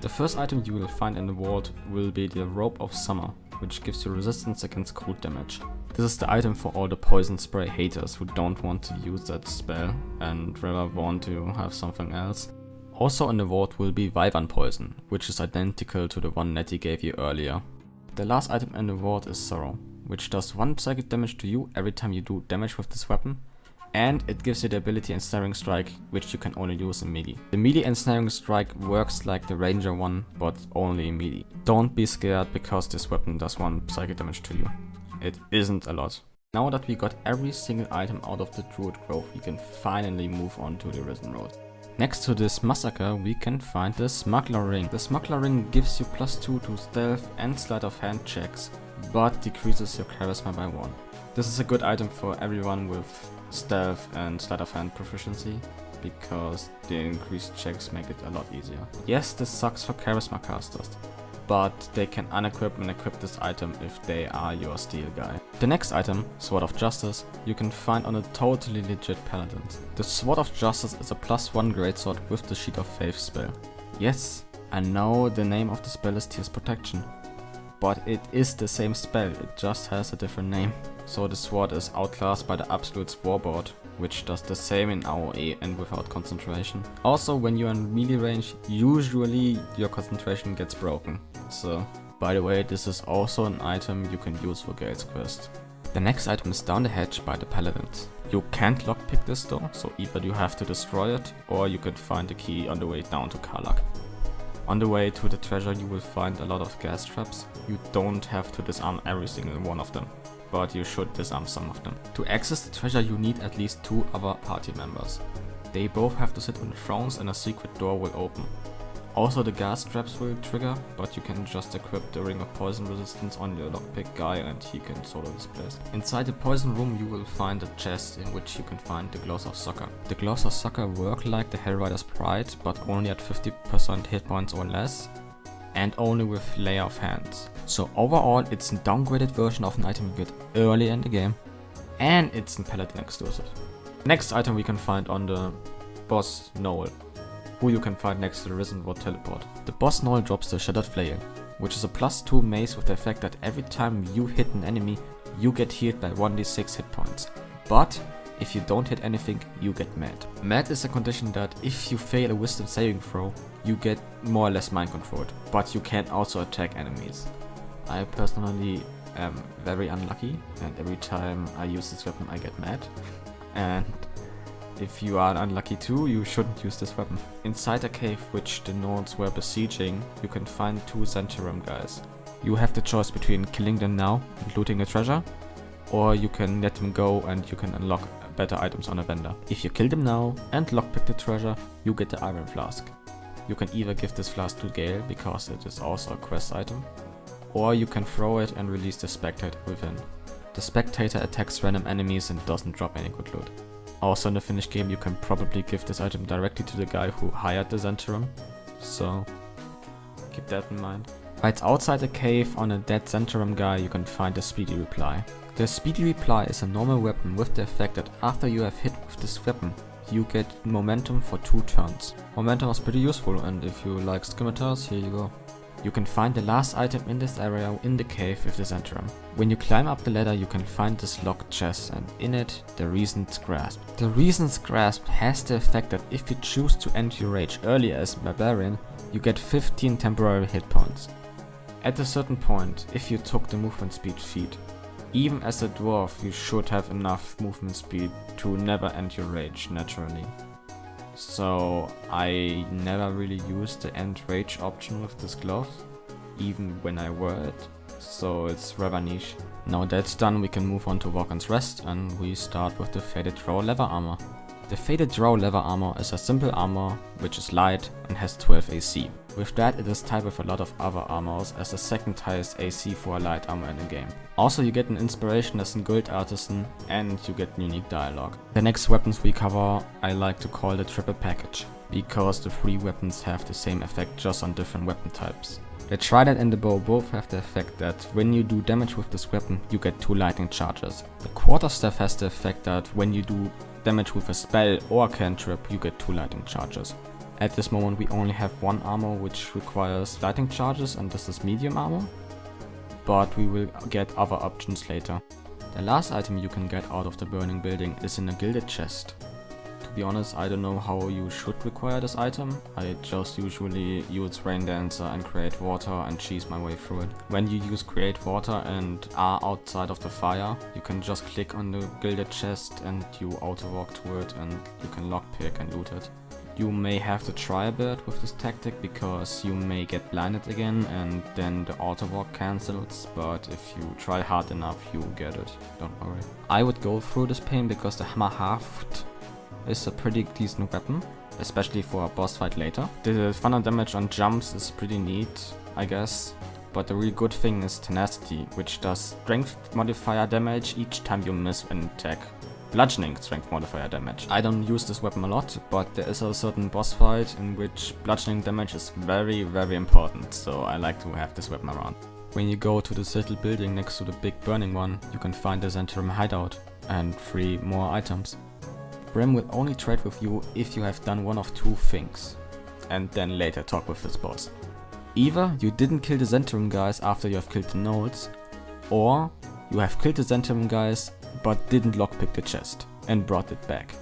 The first item you will find in the vault will be the Robe of Summer, which gives you resistance against cold damage. This is the item for all the poison spray haters who don't want to use that spell and rather want to have something else. Also in the vault will be Wyvern Poison, which is identical to the one Nettie gave you earlier. The last item in the vault is Sorrow, which does 1 psychic damage to you every time you do damage with this weapon, and it gives you the ability Ensnaring Strike, which you can only use in melee. The melee Ensnaring Strike works like the Ranger one, but only in melee. Don't be scared because this weapon does 1 psychic damage to you. It isn't a lot. Now that we got every single item out of the Druid Grove, we can finally move on to the Risen Road. Next to this massacre we can find the Smuggler Ring. The Smuggler Ring gives you +2 to stealth and sleight of hand checks, but decreases your charisma by 1. This is a good item for everyone with stealth and sleight of hand proficiency, because the increased checks make it a lot easier. Yes, this sucks for charisma casters, but they can unequip and equip this item if they are your steel guy. The next item, Sword of Justice, you can find on a totally legit paladin. The Sword of Justice is a +1 greatsword with the Sheet of Faith spell. Yes, I know the name of the spell is Tears Protection, but it is the same spell, it just has a different name. So the sword is outclassed by the Absolute's Warboard, which does the same in AoE and without concentration. Also, when you're in melee range, usually your concentration gets broken. So, by the way, this is also an item you can use for Gale's quest. The next item is Down the Hedge by the Paladins. You can't lockpick this door, so either you have to destroy it, or you can find the key on the way down to Karlak. On the way to the treasure you will find a lot of gas traps. You don't have to disarm every single one of them, but you should disarm some of them. To access the treasure you need at least 2 other party members. They both have to sit on thrones and a secret door will open. Also the gas traps will trigger, but you can just equip the Ring of Poison Resistance on your lockpick guy and he can solo this place. Inside the poison room you will find a chest in which you can find the Gloves of Succor. The Gloves of Succor work like the Hellrider's Pride, but only at 50% hit points or less, and only with Lay of Hands. So overall it's a downgraded version of an item you get early in the game, and it's a Paladin exclusive. Next item we can find on the boss Noel, who you can find next to the Risen Road teleport. The boss Noel drops the Shattered Flail, which is a +2 mace with the effect that every time you hit an enemy, you get healed by 1d6 hit points. But if you don't hit anything, you get mad. Mad is a condition that if you fail a wisdom saving throw, you get more or less mind controlled, but you can also attack enemies. I personally am very unlucky, and every time I use this weapon I get mad. And if you are unlucky too, you shouldn't use this weapon. Inside a cave which the Nords were besieging, you can find 2 Zentirum guys. You have the choice between killing them now and looting the treasure, or you can let them go and you can unlock better items on a vendor. If you kill them now and lockpick the treasure, you get the Iron Flask. You can either give this flask to Gale, because it is also a quest item, or you can throw it and release the Spectator within. The Spectator attacks random enemies and doesn't drop any good loot. Also in the finished game you can probably give this item directly to the guy who hired the Zentirum, so keep that in mind. Right outside the cave on a dead Zentirum guy you can find the Speedy Reply. The Speedy Reply is a normal weapon with the effect that after you have hit with this weapon, you get momentum for 2 turns. Momentum is pretty useful, and if you like scimitars, here you go. You can find the last item in this area in the cave with the Zentrum. When you climb up the ladder, you can find this locked chest, and in it, the Reason's Grasp. The Reason's Grasp has the effect that if you choose to end your rage early as Barbarian, you get 15 temporary hit points. At a certain point, if you took the movement speed feat, even as a dwarf, you should have enough movement speed to never end your rage naturally. So I never really used the end rage option with this glove, even when I wear it, so it's rather niche. Now that's done, we can move on to Walken's Rest, and we start with the Faded Drow Leather Armor. The Faded Drow Leather Armor is a simple armor which is light and has 12 AC. With that, it is tied with a lot of other armors as the second highest AC for a light armor in the game. Also, you get an inspiration as a guild artisan, and you get unique dialogue. The next weapons we cover I like to call the triple package, because the 3 weapons have the same effect just on different weapon types. The trident and the bow both have the effect that when you do damage with this weapon, you get 2 lightning charges. The quarterstaff has the effect that when you do damage with a spell or cantrip, you get 2 lightning charges. At this moment we only have 1 armor which requires lightning charges, and this is medium armor, but we will get other options later. The last item you can get out of the burning building is in a gilded chest. To be honest, I don't know how you should require this item. I just usually use Rain Dancer and Create Water and cheese my way through it. When you use Create Water and are outside of the fire, you can just click on the gilded chest and you auto walk to it, and you can lockpick and loot it. You may have to try a bit with this tactic because you may get blinded again and then the auto walk cancels, but if you try hard enough you get it, don't worry. I would go through this pain because the Hammer Haft is a pretty decent weapon, especially for a boss fight later. The thunder damage on jumps is pretty neat, I guess, but the real good thing is Tenacity, which does strength modifier damage each time you miss an attack. Bludgeoning strength modifier damage. I don't use this weapon a lot, but there is a certain boss fight in which bludgeoning damage is very important, so I like to have this weapon around. When you go to this little building next to the big burning one, you can find the Zentrum hideout and 3 more items. Brim will only trade with you if you have done one of 2 things, and then later talk with this boss. Either you didn't kill the Zentrum guys after you have killed the Gnolls, or you have killed the Zentrum guys but didn't lockpick the chest and brought it back.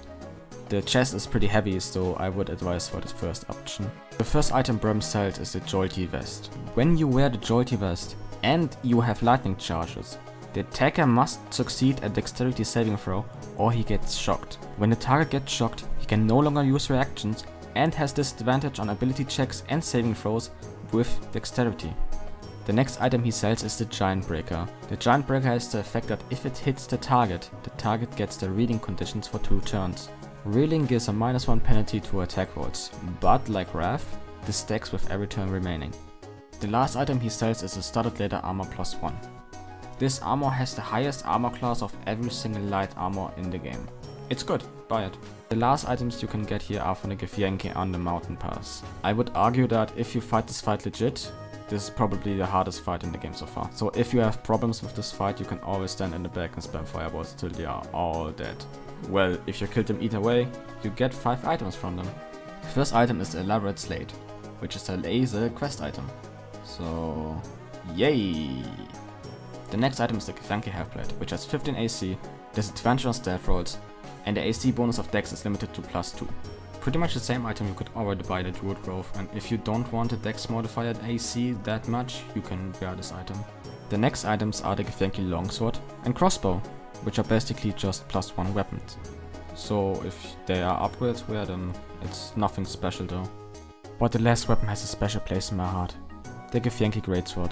The chest is pretty heavy, so I would advise for the first option. The first item Brim sells is the Jolty Vest. When you wear the Jolty Vest and you have lightning charges, the attacker must succeed a dexterity saving throw or he gets shocked. When the target gets shocked, he can no longer use reactions and has disadvantage on ability checks and saving throws with dexterity. The next item he sells is the Giant Breaker. The Giant Breaker has the effect that if it hits the target gets the reading conditions for 2 turns. Reeling gives a -1 penalty to attack rolls, but like Wrath, this stacks with every turn remaining. The last item he sells is the Studded Leather Armor +1. This armor has the highest armor class of every single light armor in the game. It's good, buy it. The last items you can get here are from the Githyanki on the mountain pass. I would argue that if you fight this fight legit, this is probably the hardest fight in the game so far. So if you have problems with this fight, you can always stand in the back and spam fireballs till they are all dead. Well, if you kill them either way, you get 5 items from them. The first item is the Elaborate Slate, which is a laser quest item. So, yay! The next item is the Githyanki Halfblade, which has 15 AC, disadvantage on stealth rolls, and the AC bonus of Dex is limited to +2. Pretty much the same item you could already buy the Druid Grove, and if you don't want the Dex modifier AC that much, you can wear this item. The next items are the Githyanki Longsword and Crossbow, which are basically just +1 weapons. So if they are upgrades, wear them. It's nothing special though. But the last weapon has a special place in my heart. The Githyanki Greatsword.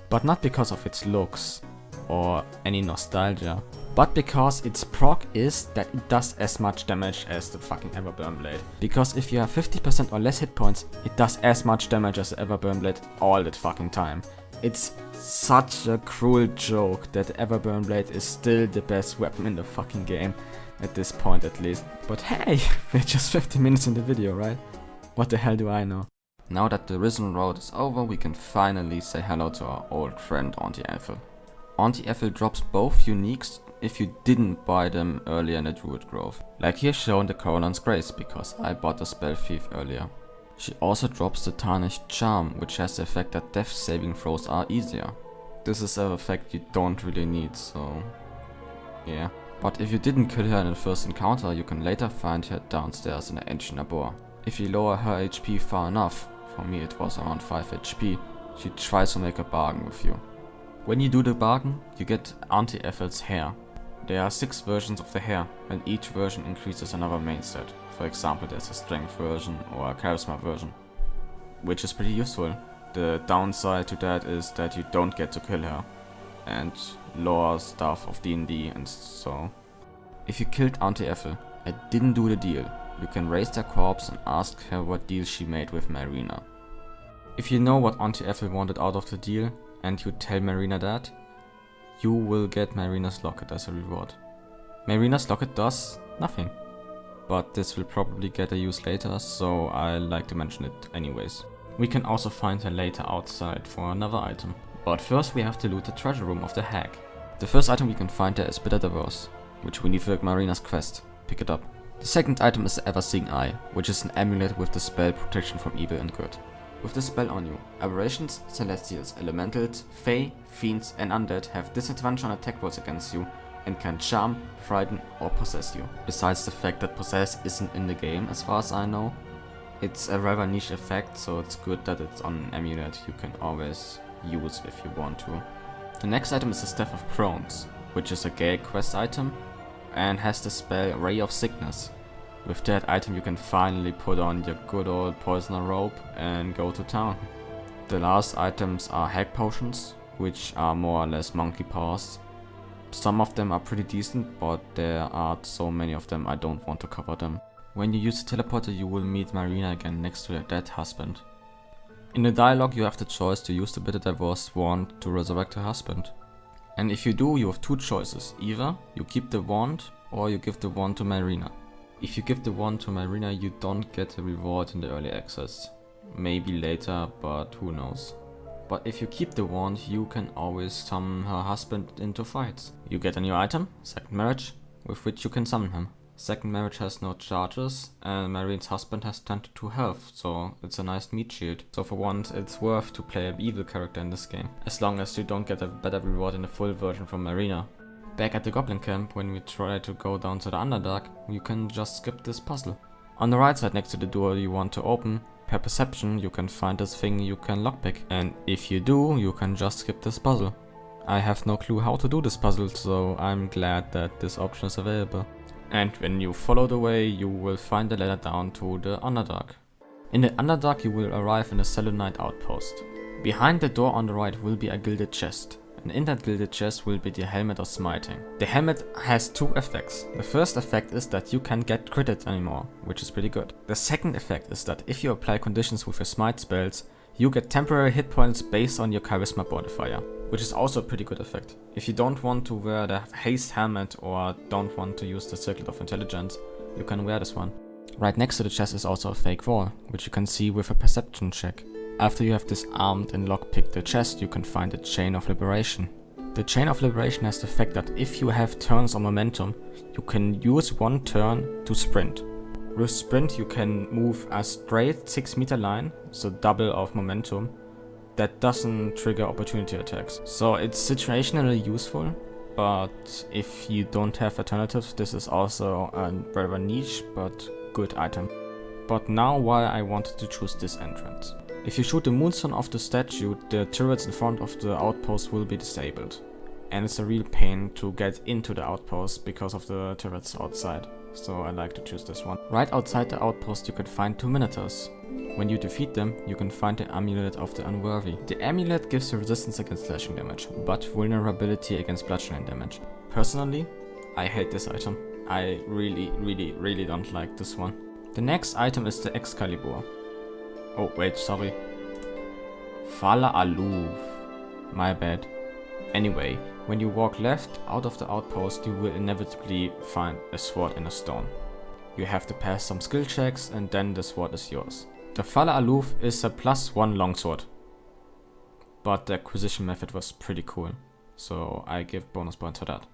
But not because of its looks or any nostalgia, but because its proc is that it does as much damage as the fucking Everburn Blade. Because if you have 50% or less hit points, it does as much damage as the Everburn Blade all the fucking time. It's such a cruel joke that the Everburn Blade is still the best weapon in the fucking game, at this point at least. But hey, we're just 50 minutes in the video, right? What the hell do I know? Now that the Risen Road is over, we can finally say hello to our old friend Auntie Ethel. Auntie Ethel drops both uniques if you didn't buy them earlier in the Druid Grove. Like here shown the Coronan's Grace, because I bought the Spell Thief earlier. She also drops the Tarnished Charm, which has the effect that death saving throws are easier. This is an effect you don't really need, so yeah. But if you didn't kill her in the first encounter, you can later find her downstairs in the Ancient Arbor. If you lower her HP far enough, for me it was around 5 HP, she tries to make a bargain with you. When you do the bargain, you get Auntie Ethel's hair. There are 6 versions of the hair, and each version increases another main stat. For example, there's a strength version or a charisma version, which is pretty useful. The downside to that is that you don't get to kill her, and lore stuff of D&D and so. If you killed Auntie Ethel and didn't do the deal, you can raise their corpse and ask her what deal she made with Marina. If you know what Auntie Ethel wanted out of the deal, and you tell Marina that, you will get Marina's locket as a reward. Marina's locket does nothing, but this will probably get a use later, so I like to mention it anyways. We can also find her later outside for another item, but first we have to loot the treasure room of the hag. The first item we can find there is Blighted Village, which we need for Marina's quest. Pick it up. The second item is the Ever-Seeing Eye, which is an amulet with the spell Protection from Evil and Good. With the spell on you, aberrations, celestials, elementals, fae, fiends and undead have disadvantage on attack rolls against you and can charm, frighten or possess you. Besides the fact that possess isn't in the game as far as I know, it's a rather niche effect, so it's good that it's on an amulet you can always use if you want to. The next item is the Staff of Crones, which is a Gale quest item and has the spell Ray of Sickness. With that item you can finally put on your good old poisoner robe and go to town. The last items are hag potions, which are more or less monkey paws. Some of them are pretty decent, but there are so many of them I don't want to cover them. When you use the teleporter you will meet Marina again next to her dead husband. In the dialogue you have the choice to use the bitter divorced wand to resurrect her husband. And if you do, you have 2 choices. Either you keep the wand or you give the wand to Marina. If you give the wand to Marina, you don't get a reward in the early access. Maybe later, but who knows. But if you keep the wand, you can always summon her husband into fights. You get a new item, Second Marriage, with which you can summon him. Second Marriage has no charges, and Marina's husband has 22 health, so it's a nice meat shield. So for once, it's worth to play an evil character in this game, as long as you don't get a better reward in the full version from Marina. Back at the Goblin Camp, when we try to go down to the Underdark, you can just skip this puzzle. On the right side next to the door you want to open, per perception you can find this thing you can lockpick, and if you do, you can just skip this puzzle. I have no clue how to do this puzzle, so I'm glad that this option is available. And when you follow the way, you will find the ladder down to the Underdark. In the Underdark you will arrive in a Selenite outpost. Behind the door on the right will be a gilded chest. And in that gilded chest will be the Helmet of Smiting. The helmet has 2 effects. The first effect is that you can't get critted anymore, which is pretty good. The second effect is that if you apply conditions with your smite spells, you get temporary hit points based on your charisma modifier, which is also a pretty good effect. If you don't want to wear the haste helmet or don't want to use the Circlet of Intelligence, you can wear this one. Right next to the chest is also a fake wall, which you can see with a perception check. After you have disarmed and lockpicked the chest, you can find a Chain of Liberation. The Chain of Liberation has the effect that if you have turns or momentum, you can use 1 turn to sprint. With sprint you can move a straight 6 meter line, so double of momentum, that doesn't trigger opportunity attacks. So it's situationally useful, but if you don't have alternatives, this is also a very niche but good item. But now why I wanted to choose this entrance. If you shoot the moonstone off the statue, the turrets in front of the outpost will be disabled. And it's a real pain to get into the outpost because of the turrets outside. So I like to choose this one. Right outside the outpost you can find 2 minotaurs. When you defeat them, you can find the Amulet of the Unworthy. The amulet gives you resistance against slashing damage, but vulnerability against bludgeoning damage. Personally, I hate this item. I really don't like this one. The next item is the Excalibur. Oh wait, sorry. Fala Aloof. My bad. Anyway, when you walk left out of the outpost, you will inevitably find a sword in a stone. You have to pass some skill checks and then the sword is yours. The Fala Aloof is a +1 longsword, but the acquisition method was pretty cool, so I give bonus points for that.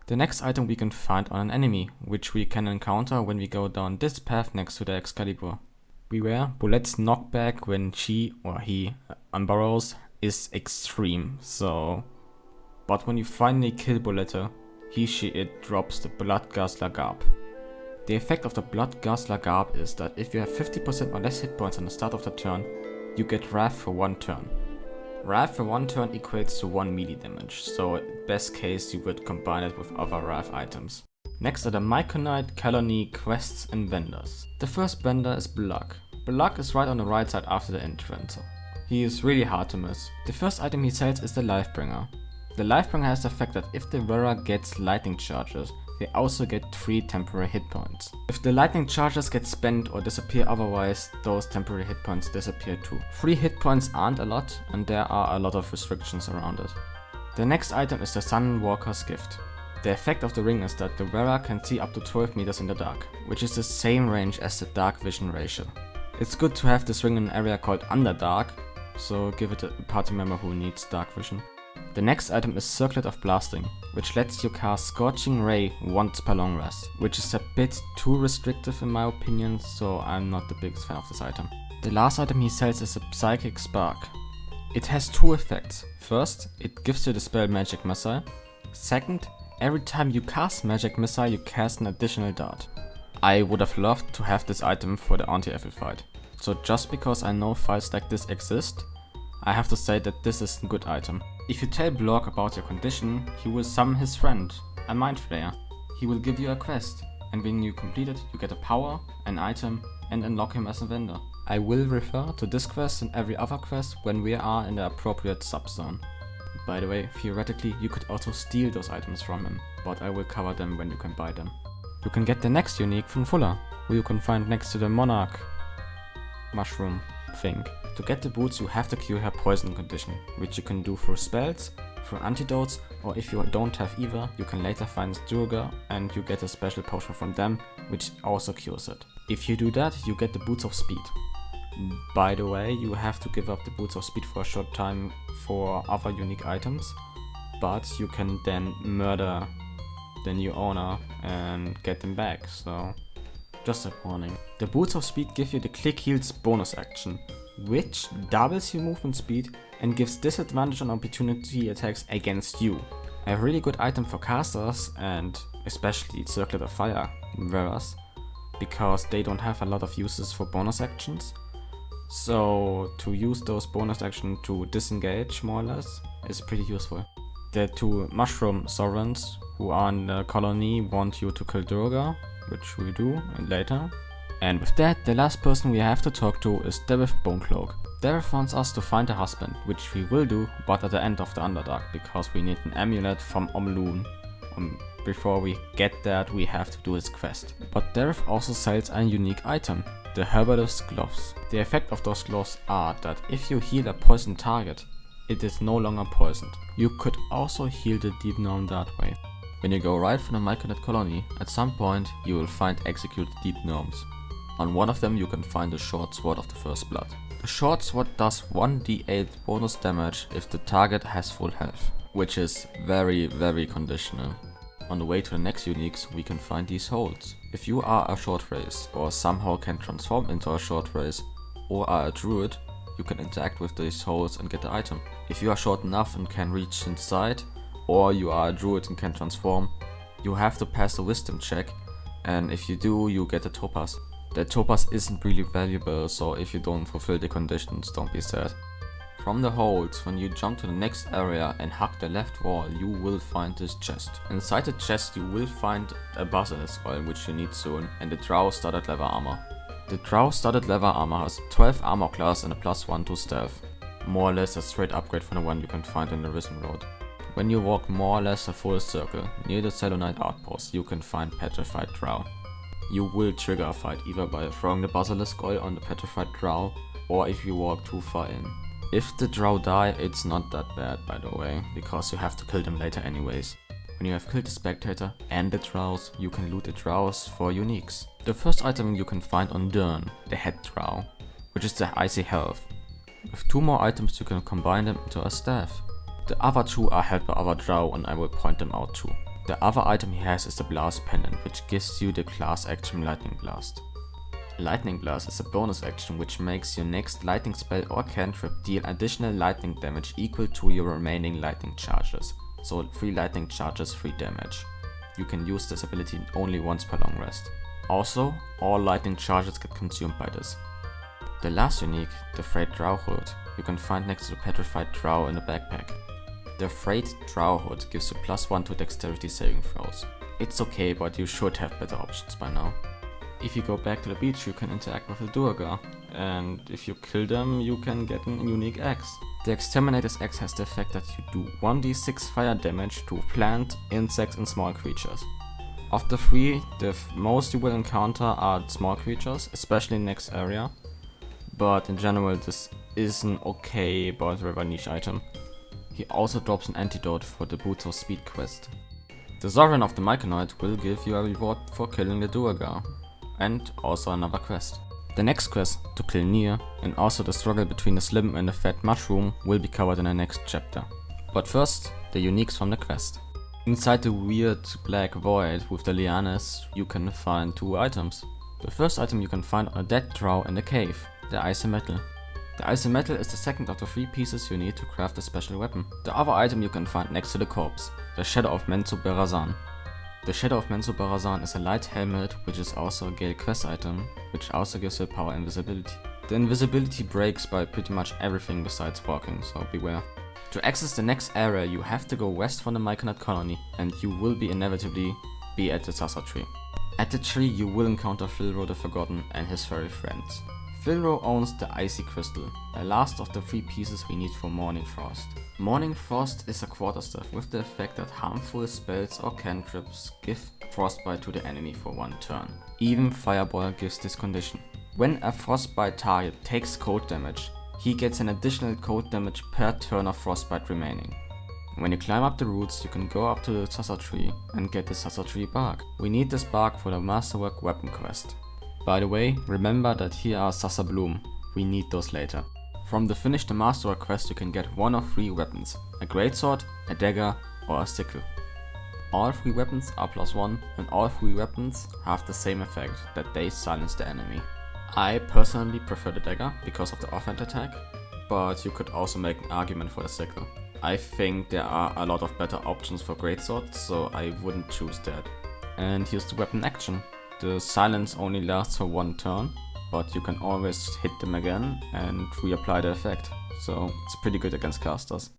The next item we can find on an enemy, which we can encounter when we go down this path next to the Excalibur. Beware, Bulette's knockback when she or he unburrows is extreme, so... But when you finally kill Bulette, it drops the Bloodguzzler Garb. The effect of the Bloodguzzler Garb is that if you have 50% or less hit points on the start of the turn, you get Wrath for 1 turn. Wrath for 1 turn equates to 1 melee damage, so best case you would combine it with other Wrath items. Next are the Myconite colony quests and vendors. The first vendor is Blug. Blug is right on the right side after the entrance. He is really hard to miss. The first item he sells is the Lifebringer. The Lifebringer has the effect that if the wearer gets lightning charges, they also get 3 temporary hit points. If the lightning charges get spent or disappear otherwise, those temporary hit points disappear too. 3 hit points aren't a lot, and there are a lot of restrictions around it. The next item is the Sunwalker's Gift. The effect of the ring is that the wearer can see up to 12 meters in the dark, which is the same range as the dark vision ratio. It's good to have this ring in an area called Underdark, so give it a party member who needs dark vision. The next item is Circlet of Blasting, which lets you cast Scorching Ray once per long rest, which is a bit too restrictive in my opinion, so I'm not the biggest fan of this item. The last item he sells is a Psychic Spark. It has 2 effects. First, it gives you the spell Magic Missile. Second, every time you cast Magic Missile you cast an additional dart. I would have loved to have this item for the anti-effort fight. So just because I know fights like this exist, I have to say that this is a good item. If you tell Blog about your condition, he will summon his friend, a Mind Flayer. He will give you a quest, and when you complete it, you get a power, an item, and unlock him as a vendor. I will refer to this quest and every other quest when we are in the appropriate subzone. By the way, theoretically, you could also steal those items from him, but I will cover them when you can buy them. You can get the next unique from Fuller, who you can find next to the Monarch mushroom thing. To get the boots you have to cure her poison condition, which you can do through spells, through antidotes, or if you don't have either, you can later find Durga and you get a special potion from them, which also cures it. If you do that, you get the Boots of Speed. By the way, you have to give up the Boots of Speed for a short time for other unique items, but you can then murder the new owner and get them back, so just a warning. The Boots of Speed give you the Click Heals bonus action, which doubles your movement speed and gives disadvantage on opportunity attacks against you. A really good item for casters and especially Circlet of Fire wearers, because they don't have a lot of uses for bonus actions. So to use those bonus actions to disengage more or less is pretty useful. The 2 Mushroom Sovereigns who are in the colony want you to kill Durga, which we do later. And with that, the last person we have to talk to is Dereth Bonecloak. Dereth wants us to find a husband, which we will do, but at the end of the Underdark, because we need an amulet from Omloon. Before we get that, we have to do his quest. But Dereth also sells a unique item, the Herbalist's Gloves. The effect of those gloves are that if you heal a poisoned target, it is no longer poisoned. You could also heal the Deep Gnome that way. When you go right from the Myconite colony, at some point you will find executed Deep Gnomes. On one of them you can find the Short Sword of the First Blood. The Short Sword does 1d8 bonus damage if the target has full health, which is very conditional. On the way to the next uniques we can find these holes. If you are a short race or somehow can transform into a short race or are a druid, you can interact with these holes and get the item. If you are short enough and can reach inside, or you are a druid and can transform, you have to pass the wisdom check, and if you do, you get a topaz. The topaz isn't really valuable, so if you don't fulfill the conditions, don't be sad. From the holes, when you jump to the next area and hug the left wall, you will find this chest. Inside the chest you will find a basilisk oil, which you need soon, and the Drow studded leather armor. The Drow studded leather armor has 12 armor class and a +1 to stealth. More or less a straight upgrade from the one you can find in the Risen Road. When you walk more or less a full circle, near the Selûnite outpost, you can find petrified Drow. You will trigger a fight either by throwing the basilisk oil on the petrified Drow, or if you walk too far in. If the Drow die, it's not that bad by the way, because you have to kill them later anyways. When you have killed the Spectator and the Drows, you can loot the Drows for uniques. The first item you can find on Durn, the Head Drow, which is the Icy Health. With 2 more items you can combine them into a staff. The other 2 are held by other Drow and I will point them out too. The other item he has is the Blast Pendant, which gives you the class action Lightning Blast. Lightning Blast is a bonus action which makes your next lightning spell or cantrip deal additional lightning damage equal to your remaining lightning charges. So 3 lightning charges, 3 damage. You can use this ability only once per long rest. Also, all lightning charges get consumed by this. The last unique, the Frayed Drow Hood, you can find next to the Petrified Drow in the backpack. The Frayed Drow Hood gives you +1 to dexterity saving throws. It's okay, but you should have better options by now. If you go back to the beach, you can interact with the Durga, and if you kill them, you can get an unique axe. The Exterminator's axe has the effect that you do 1d6 fire damage to plant, insects and small creatures. Of the 3, the most you will encounter are small creatures, especially in the next area, but in general this is an okay but rather niche item. He also drops an antidote for the Boots of Speed quest. The Sovereign of the Myconid will give you a reward for killing the Durga, and also another quest. The next quest, to kill Nier, and also the struggle between the Slim and the Fat Mushroom will be covered in the next chapter. But first, the uniques from the quest. Inside the weird black void with the lianas, you can find 2 items. The first item you can find on a dead drow in the cave, the Icy Metal. The Icy Metal is the second of the 3 pieces you need to craft a special weapon. The other item you can find next to the corpse, the Shadow of Menzoberranzan. The Shadow of Menzoberranzan is a light helmet, which is also a Gale quest item, which also gives you power invisibility. The invisibility breaks by pretty much everything besides walking, so beware. To access the next area you have to go west from the Myconid colony, and you will inevitably be at the Sasa tree. At the tree you will encounter Filro the Forgotten and his furry friends. Filro owns the Icy Crystal, the last of the 3 pieces we need for Morning Frost. Morning Frost is a quarterstaff with the effect that harmful spells or cantrips give frostbite to the enemy for 1 turn. Even Fireball gives this condition. When a frostbite target takes cold damage, he gets an additional cold damage per turn of frostbite remaining. When you climb up the roots, you can go up to the Sasa tree and get the Sasa tree bark. We need this bark for the Masterwork weapon quest. By the way, remember that here are Sasa Bloom, we need those later. From the Finish the Masterwork quest you can get 1 of 3 weapons, a greatsword, a dagger or a sickle. All 3 weapons are +1 and all 3 weapons have the same effect, that they silence the enemy. I personally prefer the dagger because of the offhand attack, but you could also make an argument for the sickle. I think there are a lot of better options for greatsword, so I wouldn't choose that. And here's the weapon action. The silence only lasts for 1 turn, but you can always hit them again and reapply the effect, so it's pretty good against casters.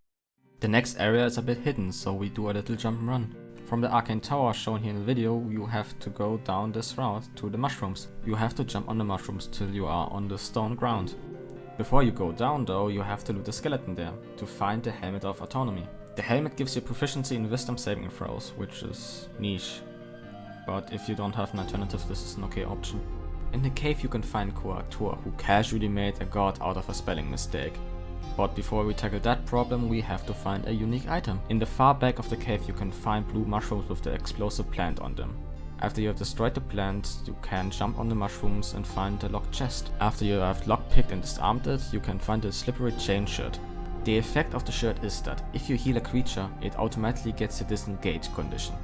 The next area is a bit hidden, so we do a little jump and run. From the Arcane Tower shown here in the video, you have to go down this route to the mushrooms. You have to jump on the mushrooms till you are on the stone ground. Before you go down though, you have to loot the skeleton there, to find the Helmet of Autonomy. The helmet gives you proficiency in wisdom saving throws, which is niche. But if you don't have an alternative, this is an okay option. In the cave you can find Koatur, who casually made a god out of a spelling mistake. But before we tackle that problem, we have to find a unique item. In the far back of the cave you can find blue mushrooms with the explosive plant on them. After you have destroyed the plant, you can jump on the mushrooms and find the locked chest. After you have lockpicked and disarmed it, you can find the slippery chain shirt. The effect of the shirt is that if you heal a creature, it automatically gets a disengage condition.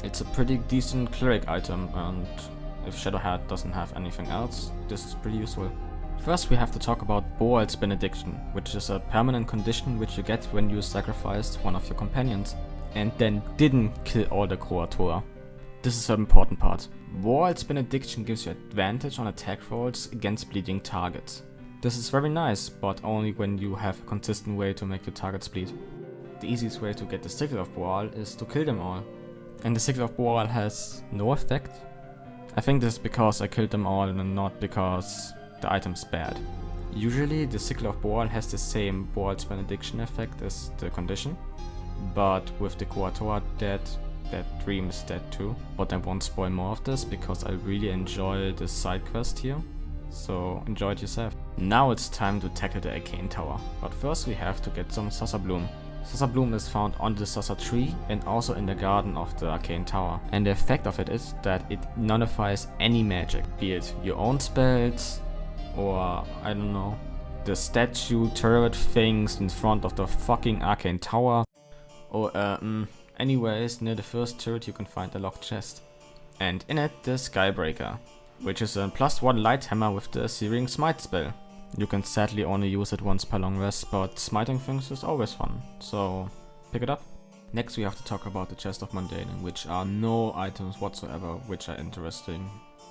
It's a pretty decent cleric item, and if Shadowheart doesn't have anything else, this is pretty useful. First we have to talk about Boald's Benediction, which is a permanent condition which you get when you sacrificed one of your companions, and then didn't kill all the Koatur. This is an important part. Boald's Benediction gives you advantage on attack rolls against bleeding targets. This is very nice, but only when you have a consistent way to make your targets bleed. The easiest way to get the Sickle of Boal is to kill them all. And the Sickle of Boal has no effect. I think this is because I killed them all and not because the item's bad. Usually the Sickle of Boal has the same Boald's Benediction effect as the condition, but with the Koatur dead, that dream is dead too. But I won't spoil more of this because I really enjoy the side quest here, so enjoy it yourself. Now it's time to tackle the Arcane Tower, but first we have to get some Sasa Bloom. Sasa Bloom is found on the Sasa tree and also in the garden of the Arcane Tower. And the effect of it is that it nullifies any magic, be it your own spells, or I don't know, the statue turret things in front of the fucking Arcane Tower, or anyways, near the first turret you can find a locked chest. And in it the Skybreaker. which is a +1 light hammer with the Searing Smite spell. You can sadly only use it once per long rest, but smiting things is always fun, so pick it up. Next we have to talk about the Chest of Mundane, in which are no items whatsoever which are interesting.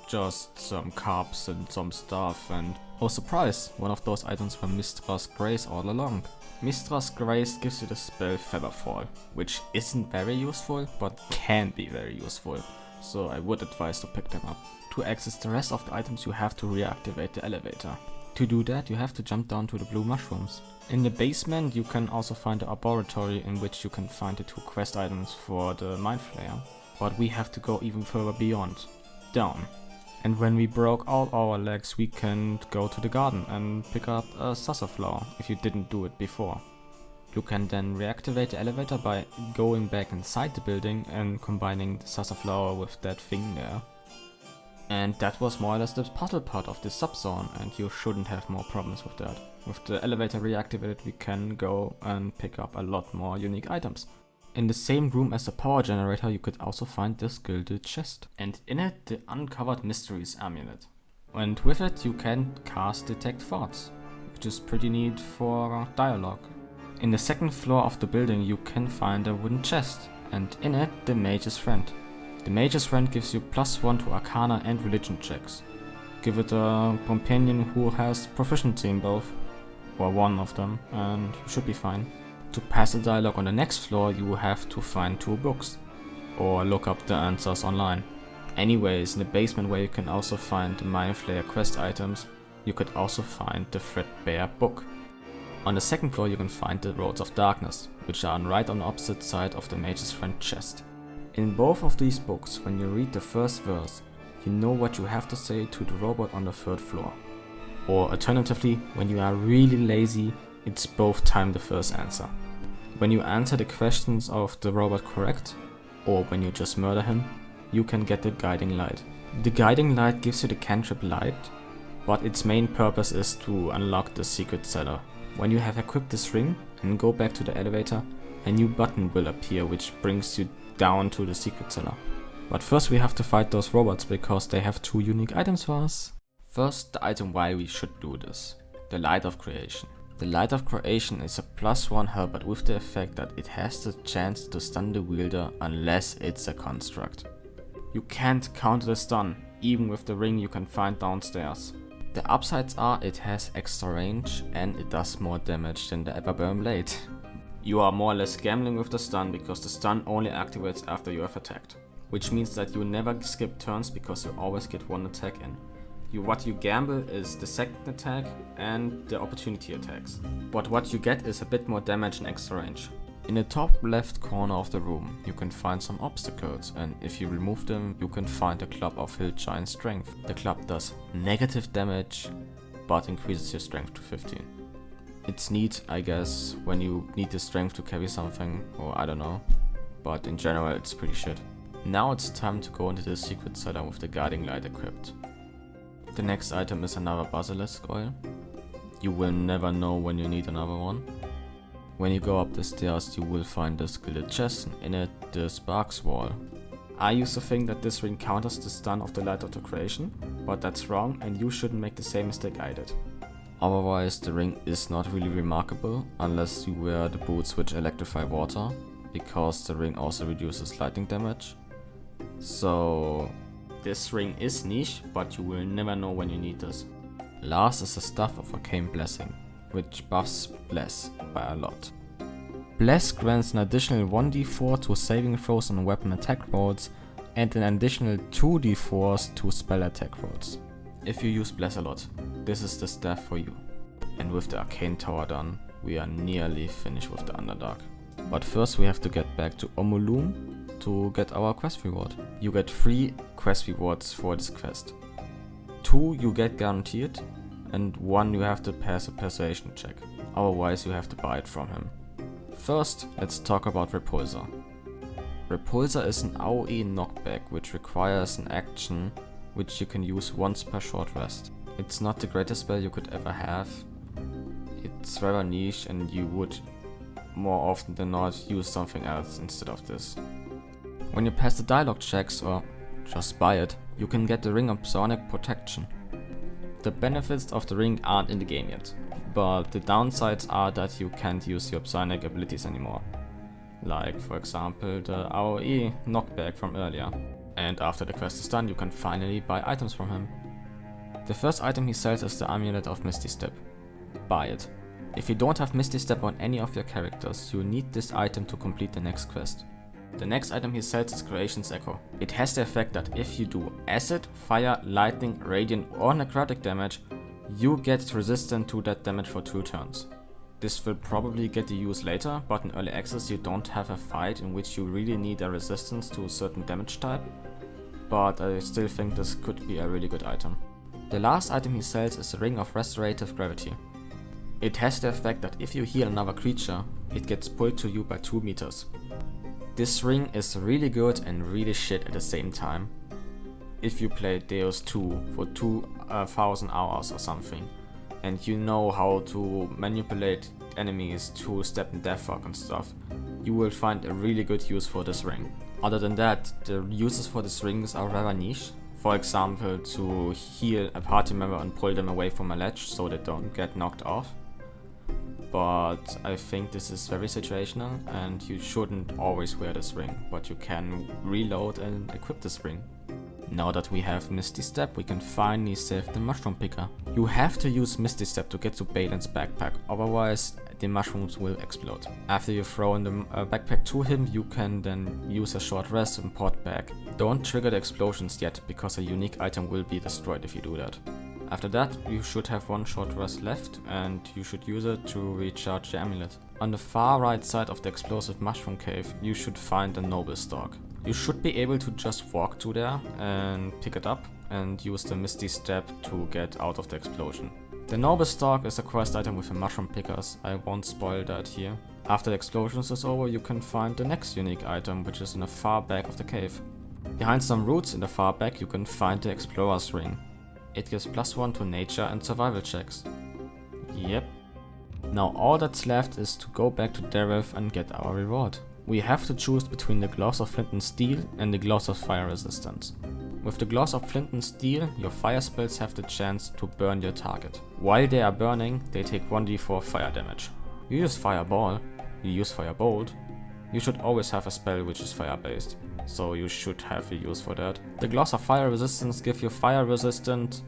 Just some cups and some stuff, and oh surprise, one of those items were Mistress Grace all along. Mistress Grace gives you the spell Featherfall, which isn't very useful, but can be very useful, so I would advise to pick them up. To access the rest of the items you have to reactivate the elevator. To do that you have to jump down to the blue mushrooms. In the basement you can also find the laboratory in which you can find the 2 quest items for the Mind Flayer, but we have to go even further beyond, down. And when we broke all our legs we can go to the garden and pick up a Sassaflower if you didn't do it before. You can then reactivate the elevator by going back inside the building and combining the Sassaflower with that thing there. And that was more or less the puzzle part of this subzone, and you shouldn't have more problems with that. With the elevator reactivated we can go and pick up a lot more unique items. In the same room as the power generator you could also find this gilded chest. And in it the Uncovered Mysteries amulet. And with it you can cast Detect Thoughts, which is pretty neat for dialogue. In the second floor of the building you can find a wooden chest, and in it the Mage's Friend. The Mage's Friend gives you +1 to Arcana and Religion checks. Give it a companion who has proficiency in both, or one of them, and you should be fine. To pass the dialogue on the next floor you have to find 2 books, or look up the answers online. Anyways, in the basement where you can also find the Mind Flayer quest items, you could also find the Threadbare book. On the second floor you can find the Roads of Darkness, which are right on the opposite side of the Mage's Friend chest. In both of these books, when you read the first verse, you know what you have to say to the robot on the 3rd floor. Or alternatively, when you are really lazy, it's both time the first answer. When you answer the questions of the robot correct, or when you just murder him, you can get the Guiding Light. The Guiding Light gives you the cantrip Light, but its main purpose is to unlock the secret cellar. When you have equipped this ring and go back to the elevator, a new button will appear which brings you down to the secret cellar. But first we have to fight those robots because they have 2 unique items for us. First, the item why we should do this. The Light of Creation. The Light of Creation is a +1 halberd with the effect that it has the chance to stun the wielder unless it's a construct. You can't counter the stun, even with the ring you can find downstairs. The upsides are it has extra range and it does more damage than the Everburn Blade. You are more or less gambling with the stun because the stun only activates after you have attacked. Which means that you never skip turns because you always get 1 attack in. What you gamble is the second attack and the opportunity attacks. But what you get is a bit more damage and extra range. In the top left corner of the room you can find some obstacles, and if you remove them you can find a Club of Hill Giant Strength. The club does negative damage but increases your strength to 15. It's neat, I guess, when you need the strength to carry something, or I don't know, but in general it's pretty shit. Now it's time to go into the secret cellar with the Guiding Light equipped. The next item is another Basilisk Oil. You will never know when you need another one. When you go up the stairs you will find this gilded chest, and in it the Sparks Wall. I used to think that this ring counters the stun of the Light of the Creation, but that's wrong and you shouldn't make the same mistake I did. Otherwise the ring is not really remarkable unless you wear the boots which electrify water, because the ring also reduces lightning damage. So this ring is niche, but you will never know when you need this. Last is the Staff of Arcane Blessing, which buffs Bless by a lot. Bless grants an additional 1d4 to saving throws and weapon attack rolls, and an additional 2d4s to spell attack rolls. If you use Bless a lot, this is the staff for you. And with the Arcane Tower done, we are nearly finished with the Underdark. But first we have to get back to Omulum to get our quest reward. You get 3 quest rewards for this quest. 2 you get guaranteed, and 1 you have to pass a persuasion check, otherwise you have to buy it from him. First, let's talk about Repulsor. Repulsor is an AoE knockback which requires an action which you can use once per short rest. It's not the greatest spell you could ever have. It's rather niche and you would more often than not use something else instead of this. When you pass the dialogue checks or just buy it, you can get the Ring of Psionic Protection. The benefits of the ring aren't in the game yet, but the downsides are that you can't use your psionic abilities anymore. Like, for example, the AoE knockback from earlier. And after the quest is done, you can finally buy items from him. The first item he sells is the Amulet of Misty Step. Buy it. If you don't have Misty Step on any of your characters, you need this item to complete the next quest. The next item he sells is Creation's Echo. It has the effect that if you do acid, fire, lightning, radiant or necrotic damage, you get resistant to that damage for 2 turns. This will probably get the use later, but in early access you don't have a fight in which you really need a resistance to a certain damage type, but I still think this could be a really good item. The last item he sells is the Ring of Restorative Gravity. It has the effect that if you heal another creature, it gets pulled to you by 2 meters. This ring is really good and really shit at the same time. If you play Deus 2 for 2000 hours or something, and you know how to manipulate enemies to step in deathrock and stuff, you will find a really good use for this ring. Other than that, the uses for this rings are rather niche. For example, to heal a party member and pull them away from a ledge so they don't get knocked off. But I think this is very situational and you shouldn't always wear this ring, but you can reload and equip this ring. Now that we have Misty Step, we can finally save the Mushroom Picker. You have to use Misty Step to get to Balin's backpack, otherwise the mushrooms will explode. After you throw in the backpack to him, you can then use a short rest and port back. Don't trigger the explosions yet, because a unique item will be destroyed if you do that. After that, you should have 1 short rest left, and you should use it to recharge the amulet. On the far right side of the explosive mushroom cave, you should find a noble stalk. You should be able to just walk to there and pick it up and use the Misty Step to get out of the explosion. The noble stalk is a quest item with the mushroom pickers. I won't spoil that here. After the explosions is over, you can find the next unique item, which is in the far back of the cave. Behind some roots in the far back, you can find the explorer's ring. It gives +1 to nature and survival checks. Yep. Now all that's left is to go back to Dareth and get our reward. We have to choose between the Gloves of Flint and Steel and the Gloves of Fire Resistance. With the Gloves of Flint and Steel, your fire spells have the chance to burn your target. While they are burning, they take 1d4 fire damage. You use Fireball, you use Firebolt, you should always have a spell which is fire based, so you should have a use for that. The Gloves of Fire Resistance give you fire resistant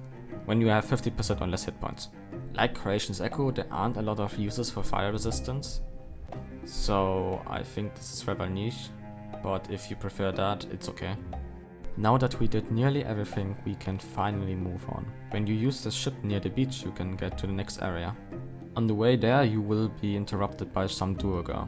when you have 50% or less hit points. Like Creation's Echo, there aren't a lot of uses for fire resistance, so I think this is rather niche, but if you prefer that, it's okay. Now that we did nearly everything, we can finally move on. When you use the ship near the beach, you can get to the next area. On the way there, you will be interrupted by some Duergar.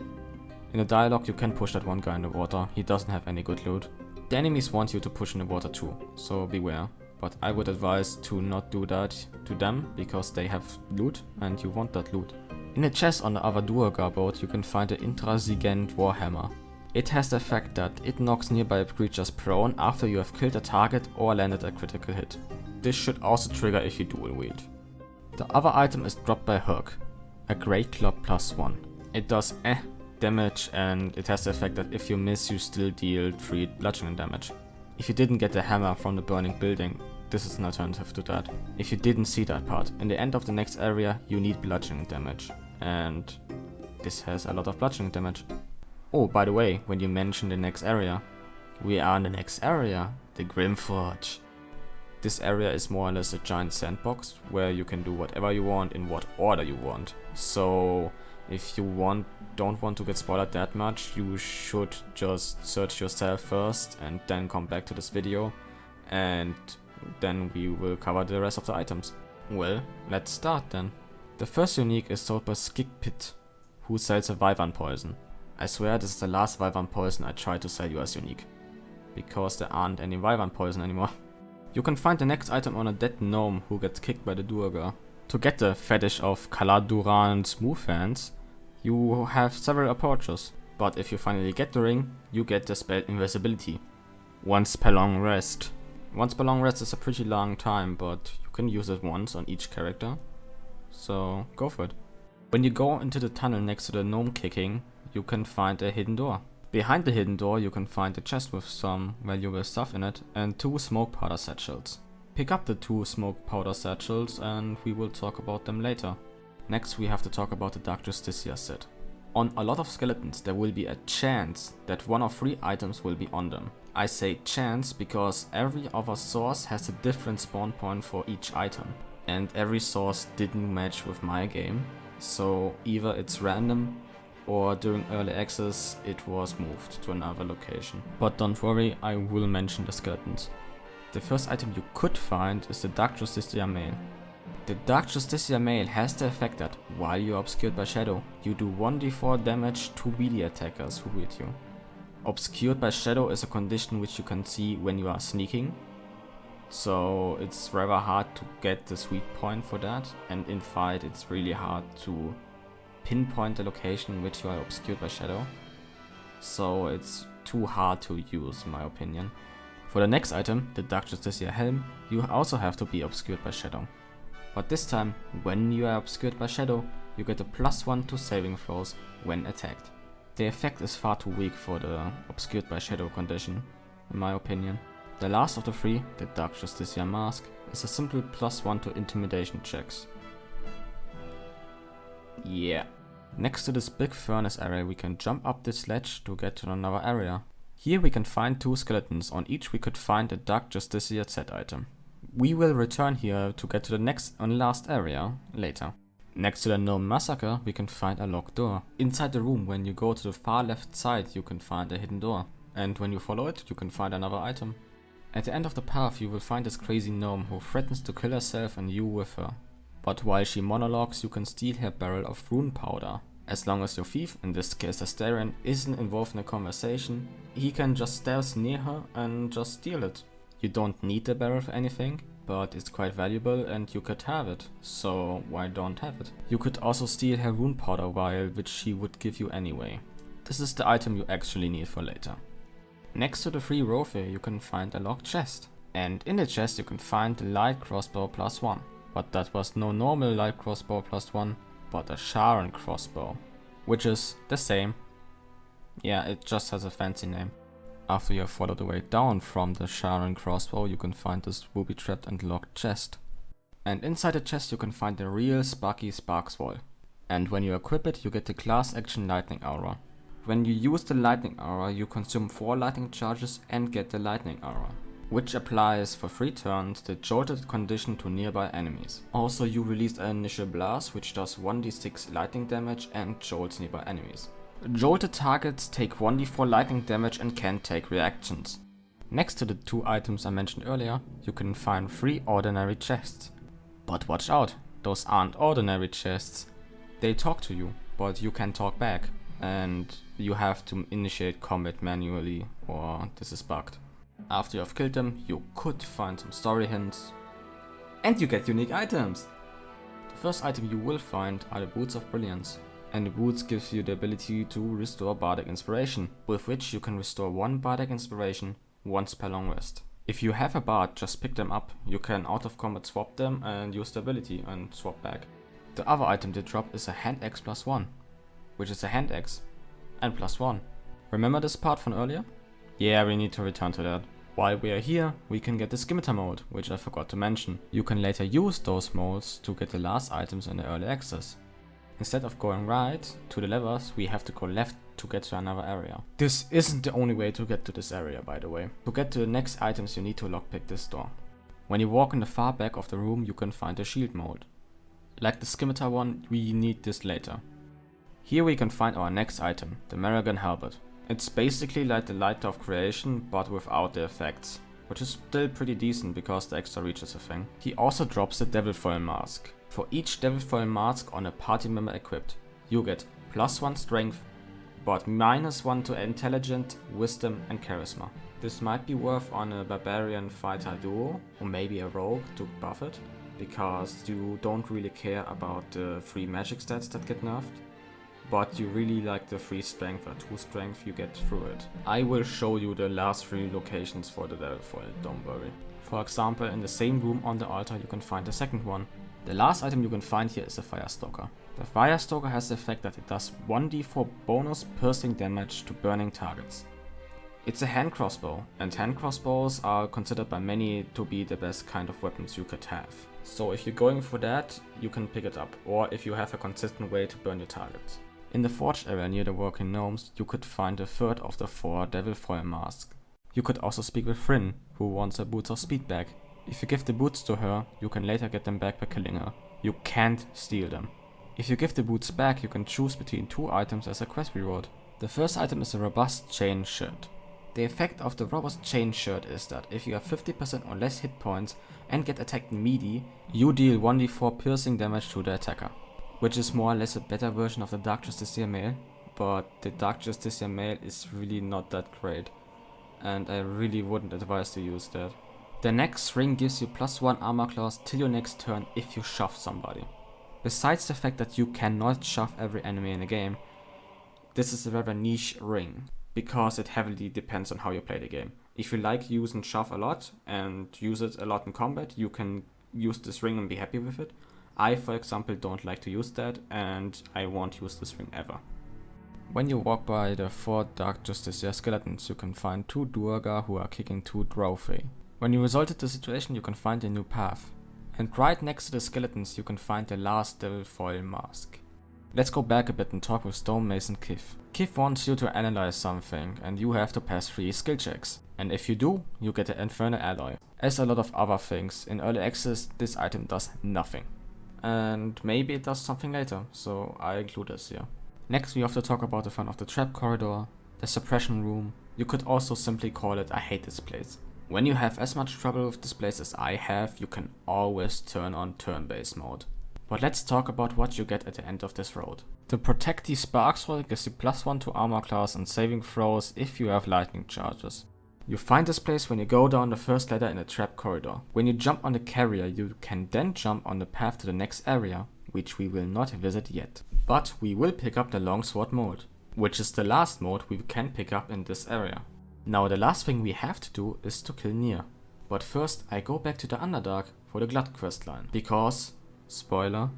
In a dialogue, you can push that one guy in the water, he doesn't have any good loot. The enemies want you to push in the water too, so beware. But I would advise to not do that to them, because they have loot and you want that loot. In a chest on the other Duergar boat, you can find the Intransigent Warhammer. It has the effect that it knocks nearby creatures prone after you have killed a target or landed a critical hit. This should also trigger if you dual wield. The other item is dropped by Herc, a Great Club +1. It does damage and it has the effect that if you miss, you still deal 3 bludgeoning damage. If you didn't get the hammer from the burning building, this is an alternative to that. If you didn't see that part, in the end of the next area you need bludgeoning damage, and this has a lot of bludgeoning damage. Oh, by the way, when you mention the next area, we are in the next area, the Grymforge. This area is more or less a giant sandbox where you can do whatever you want in what order you want. So if you don't want to get spoiled that much, you should just search yourself first and then come back to this video, and then we will cover the rest of the items. Well, let's start then. The first unique is sold by Skikpit, who sells a Wyvern poison. I swear this is the last Wyvern poison I tried to sell you as unique, because there aren't any Wyvern poison anymore. You can find the next item on a dead gnome who gets kicked by the Duergar. To get the fetish of Caladuran's move hands, you have several approaches, but if you finally get the ring, you get the spell Invisibility. Once per long rest. Once per long rest is a pretty long time, but you can use it once on each character, so go for it. When you go into the tunnel next to the gnome kicking, you can find a hidden door. Behind the hidden door you can find a chest with some valuable stuff in it and 2 smoke powder satchels. Pick up the 2 smoke powder satchels and we will talk about them later. Next we have to talk about the Dark Justicia set. On a lot of skeletons there will be a chance that 1 of 3 items will be on them. I say chance because every other source has a different spawn point for each item. And every source didn't match with my game, so either it's random or during early access it was moved to another location. But don't worry, I will mention the skeletons. The first item you could find is the Dark Justicia mail. The Dark Justicia mail has the effect that, while you are obscured by shadow, you do 1d4 damage to melee attackers who hit you. Obscured by shadow is a condition which you can see when you are sneaking, so it's rather hard to get the sweet point for that, and in fight it's really hard to pinpoint the location in which you are obscured by shadow, so it's too hard to use in my opinion. For the next item, the Dark Justicia helm, you also have to be obscured by shadow. But this time, when you are obscured by shadow, you get a +1 to saving throws when attacked. The effect is far too weak for the obscured by shadow condition, in my opinion. The last of the 3, the Dark Justicia mask, is a simple +1 to intimidation checks. Yeah. Next to this big furnace area we can jump up this ledge to get to another area. Here we can find 2 skeletons, on each we could find a Dark Justicia set item. We will return here to get to the next and last area later. Next to the Gnome Massacre we can find a locked door. Inside the room, when you go to the far left side, you can find a hidden door. And when you follow it, you can find another item. At the end of the path you will find this crazy gnome who threatens to kill herself and you with her. But while she monologues you can steal her barrel of rune powder. As long as your thief, in this case Astarion, isn't involved in a conversation, he can just stealth near her and just steal it. You don't need the barrel for anything, but it's quite valuable and you could have it, so why don't have it? You could also steal her rune powder vial, which she would give you anyway. This is the item you actually need for later. Next to the 3 Rothe you can find a locked chest, and in the chest you can find the light crossbow +1. But that was no normal light crossbow +1, but a Sharon crossbow, which is the same. Yeah, it just has a fancy name. After you have followed the way down from the Sharon crossbow you can find this ruby-trapped and locked chest. And inside the chest you can find the real Sparky Sparks wall. And when you equip it you get the class action lightning aura. When you use the lightning aura you consume 4 lightning charges and get the lightning aura, which applies for 3 turns the jolted condition to nearby enemies. Also you release an initial blast which does 1d6 lightning damage and jolts nearby enemies. Jolted targets take 1d4 lightning damage and can take reactions. Next to the 2 items I mentioned earlier, you can find 3 ordinary chests. But watch out, those aren't ordinary chests. They talk to you, but you can talk back, and you have to initiate combat manually or this is bugged. After you have killed them, you could find some story hints, and you get unique items. The first item you will find are the Boots of Brilliance, and the boots gives you the ability to restore Bardic Inspiration, with which you can restore 1 Bardic Inspiration once per long rest. If you have a Bard, just pick them up, you can out of combat swap them and use the ability and swap back. The other item they drop is a Hand Axe +1, which is a hand axe and +1. Remember this part from earlier? Yeah, we need to return to that. While we are here, we can get the Scimitar mold, which I forgot to mention. You can later use those molds to get the last items in the early access. Instead of going right to the levers, we have to go left to get to another area. This isn't the only way to get to this area, by the way. To get to the next items you need to lockpick this door. When you walk in the far back of the room you can find the shield mold. Like the Scimitar one, we need this later. Here we can find our next item, the Merrigan Halberd. It's basically like the Light of Creation, but without the effects, which is still pretty decent because the extra reach is a thing. He also drops the Devilfoil Mask. For each Devilfoil Mask on a party member equipped, you get +1 strength, but -1 to intelligence, wisdom and charisma. This might be worth on a barbarian fighter duo, or maybe a rogue to buff it, because you don't really care about the 3 magic stats that get nerfed. But you really like the 3 strength or 2 strength you get through it. I will show you the last 3 locations for the Devilfoil, don't worry. For example, in the same room on the altar you can find the second one, The last item you can find here is the Firestalker. The Firestalker has the effect that it does 1d4 bonus piercing damage to burning targets. It's a hand crossbow, and hand crossbows are considered by many to be the best kind of weapons you could have. So if you're going for that, you can pick it up, or if you have a consistent way to burn your targets. In the forge area near the working gnomes, you could find a third of the 4 devil foil masks. You could also speak with Fryn, who wants her boots of speed back. If you give the boots to her, you can later get them back by killing her. You can't steal them. If you give the boots back, you can choose between 2 items as a quest reward. The first item is a robust chain shirt. The effect of the robust chain shirt is that if you have 50% or less hit points and get attacked melee, you deal 1d4 piercing damage to the attacker. Which is more or less a better version of the Dark Justiciar mail, but the Dark Justiciar mail is really not that great, and I really wouldn't advise to use that. The next ring gives you +1 armor class till your next turn if you shove somebody. Besides the fact that you cannot shove every enemy in the game, this is a rather niche ring, because it heavily depends on how you play the game. If you like using shove a lot and use it a lot in combat, you can use this ring and be happy with it. I, for example, don't like to use that, and I won't use this ring ever. When you walk by the 4 Dark Justiciar skeletons, you can find 2 Duergar who are kicking 2 Drawfey. When you resolve the situation, you can find a new path. And right next to the skeletons, you can find the last devil foil mask. Let's go back a bit and talk with Stonemason Kif. Kif wants you to analyze something, and you have to pass 3 skill checks. And if you do, you get an Infernal Alloy. As a lot of other things, in early access, this item does nothing. And maybe it does something later, so I include this here. Next we have to talk about the fun of the trap corridor, the suppression room. You could also simply call it I hate this place. When you have as much trouble with this place as I have, you can always turn on turn-based mode. But let's talk about what you get at the end of this road. The Protect the Sparks roll gives you +1 to armor class and saving throws if you have lightning charges. You find this place when you go down the first ladder in the trap corridor. When you jump on the carrier, you can then jump on the path to the next area, which we will not visit yet. But we will pick up the Longsword mode, which is the last mode we can pick up in this area. Now the last thing we have to do is to kill Nier. But first I go back to the Underdark for the Glad questline, because, spoiler,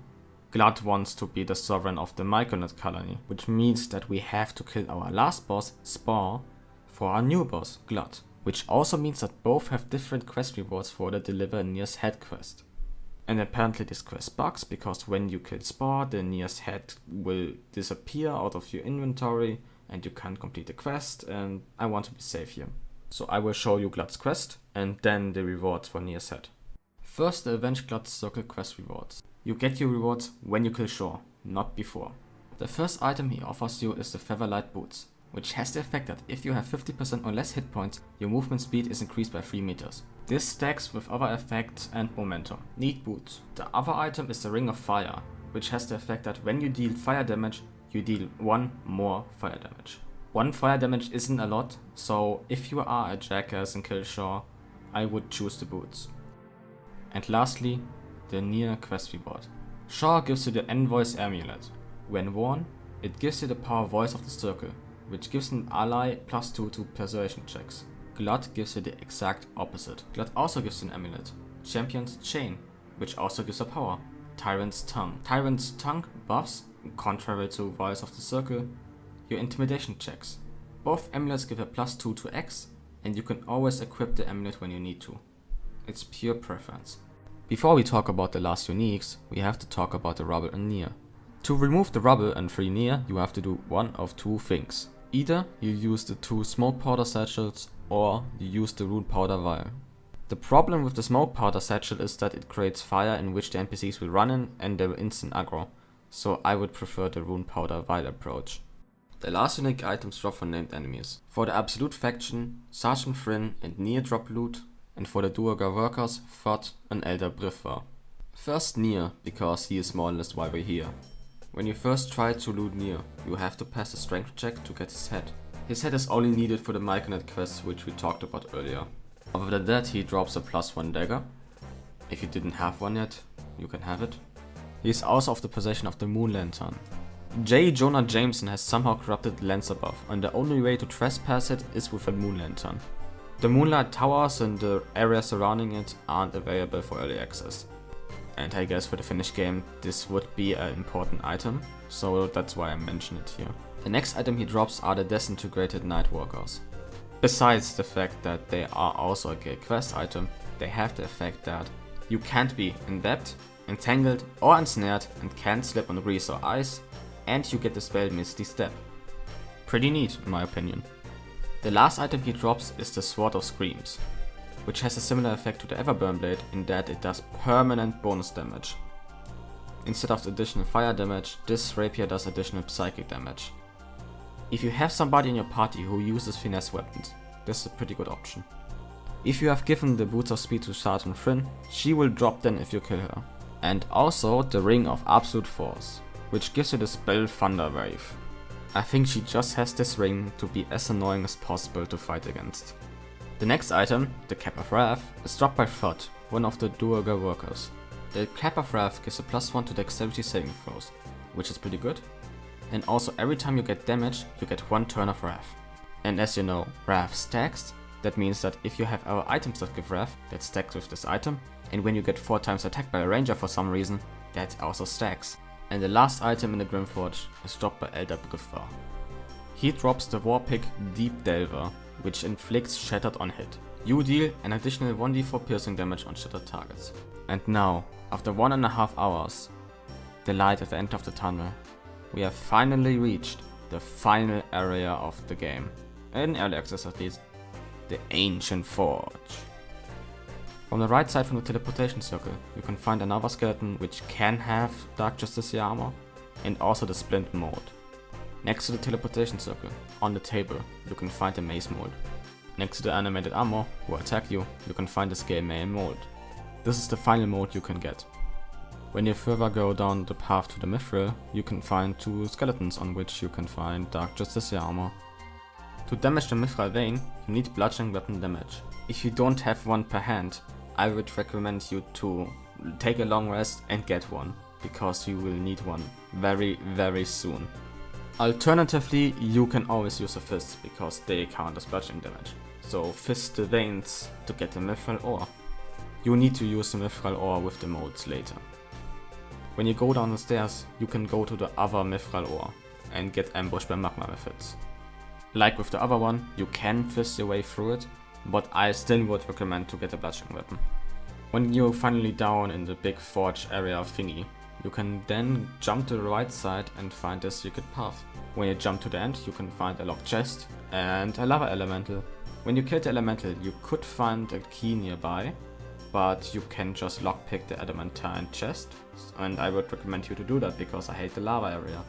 Glad wants to be the sovereign of the Myconid colony, which means that we have to kill our last boss, Spar, for our new boss, Glad, which also means that both have different quest rewards for the Deliver Nier's Head quest. And apparently this quest bugs, because when you kill Spar, the Nier's Head will disappear out of your inventory and you can't complete the quest, and I want to be safe here. So I will show you Glad's quest and then the rewards for Nier's Head. First, the Avenge Glad's Circle quest rewards. You get your rewards when you kill Shore, not before. The first item he offers you is the Featherlight Boots, which has the effect that if you have 50% or less hit points, your movement speed is increased by 3 meters. This stacks with other effects and momentum. Neat boots. The other item is the Ring of Fire, which has the effect that when you deal fire damage, you deal 1 more fire damage. 1 fire damage isn't a lot, so if you are a jackass and kill Shaw, I would choose the boots. And lastly, the Nier quest reward. Shaw gives you the Envoy's Amulet. When worn, it gives you the power Voice of the Circle, which gives an ally +2 to persuasion checks. Glad gives you the exact opposite. Glad also gives you an amulet, Champion's Chain, which also gives a power, Tyrant's Tongue. Tyrant's Tongue buffs, contrary to Voice of the Circle, your intimidation checks. Both amulets give a +2 to X, and you can always equip the amulet when you need to. It's pure preference. Before we talk about the last uniques, we have to talk about the rubble and Nier. To remove the rubble and free Nier, you have to do one of 2 things. Either you use the 2 smoke powder satchels, or you use the rune powder vial. The problem with the smoke powder satchel is that it creates fire in which the NPCs will run in and they will instant aggro, so I would prefer the rune powder vial approach. The last unique items drop from named enemies. For the Absolute faction, Sergeant Fryn and Nier drop loot, and for the Duergar workers, Thod and Elder Brithvar. First Nier, because he is more or less why we're here. When you first try to loot Nier, you have to pass a strength check to get his head. His head is only needed for the Myconid quest, which we talked about earlier. Other than that, he drops a +1 dagger. If you didn't have one yet, you can have it. He is also of the possession of the Moon Lantern. J. Jonah Jameson has somehow corrupted the Lancer buff, and the only way to trespass it is with a Moon Lantern. The Moonlight Towers and the area surrounding it aren't available for early access. and I guess for the finished game this would be an important item, so that's why I mention it here. The next item he drops are the disintegrated Nightwalkers. Besides the fact that they are also a guild quest item, they have the effect that you can't be enwebbed, entangled or ensnared and can't slip on grease or ice, and you get the spell Misty Step. Pretty neat in my opinion. The last item he drops is the Sword of Screams, which has a similar effect to the Everburn Blade in that it does permanent bonus damage. Instead of additional fire damage, this rapier does additional psychic damage. If you have somebody in your party who uses finesse weapons, this is a pretty good option. If you have given the Boots of Speed to Sergeant Fryn, she will drop then if you kill her. And also the Ring of Absolute Force, which gives you the spell Thunder Wave. I think she just has this ring to be as annoying as possible to fight against. The next item, the Cap of Wrath, is dropped by Thod, one of the Duergar workers. The Cap of Wrath gives a +1 to dexterity saving throws, which is pretty good. And also every time you get damage, you get 1 turn of Wrath. And as you know, Wrath stacks. That means that if you have our items that give Wrath, that stacks with this item. And when you get 4 times attacked by a ranger for some reason, that also stacks. And the last item in the Grymforge is dropped by Elder Brithar. He drops the Warpick Deep Delver, which inflicts Shattered on hit. You deal an additional 1d4 piercing damage on shattered targets. And now, after 1.5 hours, the light at the end of the tunnel, we have finally reached the final area of the game. In early access at least, the Ancient Forge. From the right side from the teleportation circle, you can find another skeleton which can have Dark Justiciar armor, and also the Splint mold. Next to the teleportation circle, on the table, you can find the Mace mold. Next to the animated armor who attack you, you can find the Scale Mail mold. This is the final mold you can get. When you further go down the path to the Mithril, you can find 2 skeletons on which you can find Dark Justiciar armor. To damage the Mithril Vein, you need bludgeoning weapon damage. If you don't have one per hand, I would recommend you to take a long rest and get one, because you will need one very soon. Alternatively, you can always use a fist, because they count as bludgeoning damage. So fist the veins to get the Mithril ore. You need to use the Mithril ore with the molds later. When you go down the stairs, you can go to the other Mithril ore and get ambushed by magma methods. Like with the other one, you can fist your way through it, but I still would recommend to get a bludgeoning weapon. When you're finally down in the big forge area thingy, you can then jump to the right side and find the secret path. When you jump to the end, you can find a locked chest and a lava elemental. When you kill the elemental, you could find a key nearby, but you can just lockpick the adamantine chest, and I would recommend you to do that because I hate the lava area.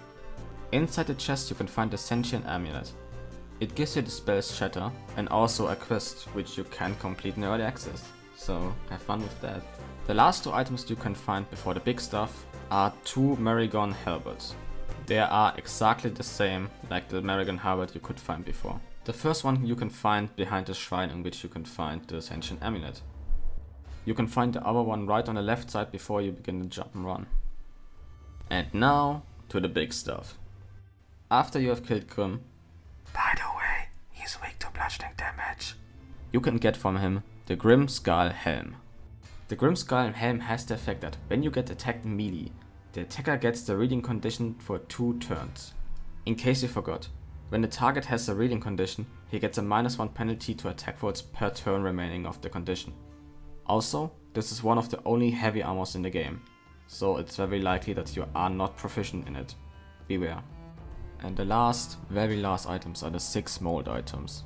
Inside the chest you can find the Sentient Amulet. It gives you the spell Shatter and also a quest which you can complete in early access, so have fun with that. The last 2 items you can find before the big stuff are 2 Merrigon halberds. They are exactly the same like the Merrigon halberd you could find before. The first one you can find behind the shrine in which you can find the Sentient Amulet. You can find the other one right on the left side before you begin the jump and run. And now to the big stuff. After you have killed Grym, by the way, he's weak to bludgeoning damage, you can get from him the Grimskull Helm. The Grimskull Helm has the effect that when you get attacked melee, the attacker gets the reading condition for 2 turns. In case you forgot, when the target has a reading condition, he gets a -1 penalty to attack rolls per turn remaining of the condition. Also, this is one of the only heavy armors in the game, so it's very likely that you are not proficient in it. Beware. And the very last items are the 6 mold items.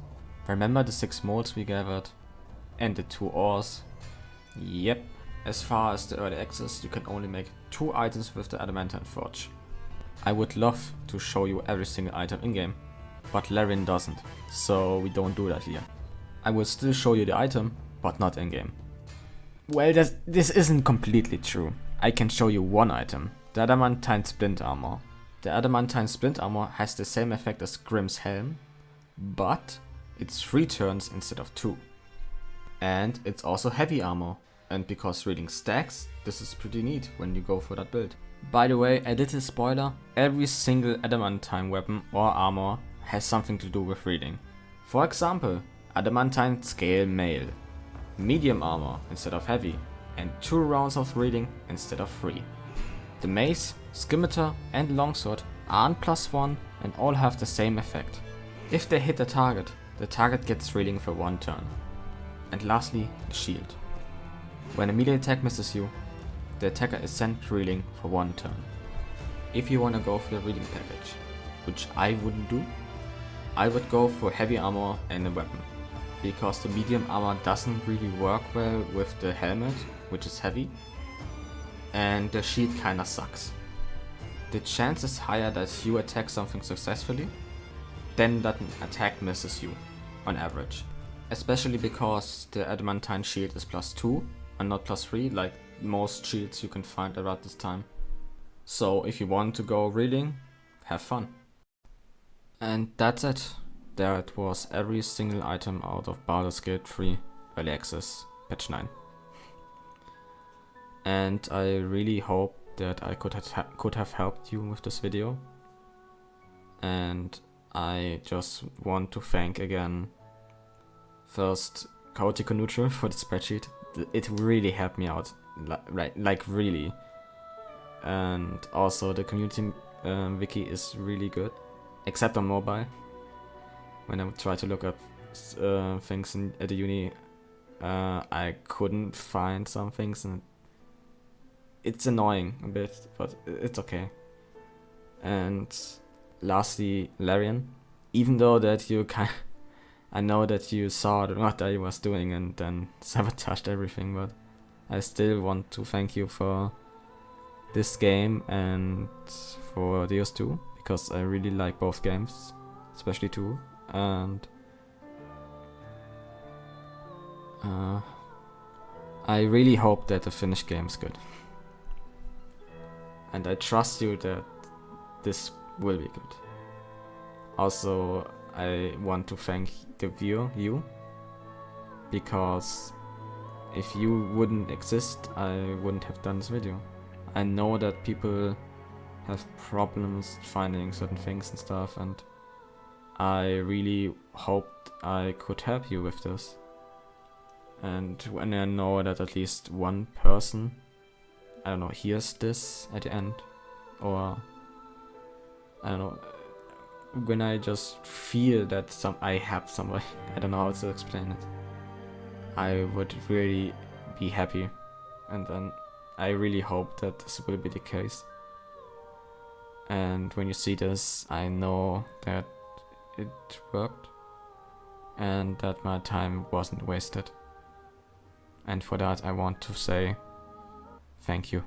Remember the 6 molds we gathered? And the 2 ores? Yep. As far as the early access, you can only make 2 items with the adamantine forge. I would love to show you every single item in-game, but Larian doesn't, so we don't do that here. I will still show you the item, but not in-game. Well, this isn't completely true. I can show you one item, the Adamantine Splint Armor. The Adamantine Splint Armor has the same effect as Grim's Helm, but it's 3 turns instead of 2. And it's also heavy armor, and because reading stacks, this is pretty neat when you go for that build. By the way, a little spoiler, every single Adamantine weapon or armor has something to do with reading. For example, Adamantine Scale Mail. Medium armor instead of heavy. and 2 rounds of reading instead of 3. The mace, scimitar and longsword aren't +1 and all have the same effect. If they hit the target gets reading for 1 turn. And lastly, the shield. When a melee attack misses you, the attacker is sent reeling for 1 turn. If you wanna go for the reading package, which I wouldn't do, I would go for heavy armor and a weapon, because the medium armor doesn't really work well with the helmet, which is heavy, and the shield kinda sucks. The chance is higher that you attack something successfully than that an attack misses you, on average. Especially because the adamantine shield is +2 and not +3 like most shields you can find around this time. So if you want to go reading, have fun. And that's it. There it was, every single item out of Baldur's Gate 3 Early Access patch 9. And I really hope that I could have helped you with this video. And I just want to thank again first Chaotico Neutral for the spreadsheet. It really helped me out, like really. And also the community wiki is really good, except on mobile. When I try to look up things at the uni, I couldn't find some things, and it's annoying a bit, but it's okay. And lastly, Larian, even though that you I know that you saw what I was doing and then sabotaged everything, but I still want to thank you for this game and for Deus 2, because I really like both games, especially 2, and I really hope that the finished game is good. And I trust you that this will be good. Also, I want to thank the viewer, you, because if you wouldn't exist, I wouldn't have done this video. I know that people have problems finding certain things and stuff, and I really hoped I could help you with this. And when I know that at least one person, I don't know, hears this at the end, or I don't know, when I just feel that I helped somebody, I don't know how to explain it, I would really be happy. And then I really hope that this will be the case. And when you see this, I know that it worked and that my time wasn't wasted. And for that I want to say thank you.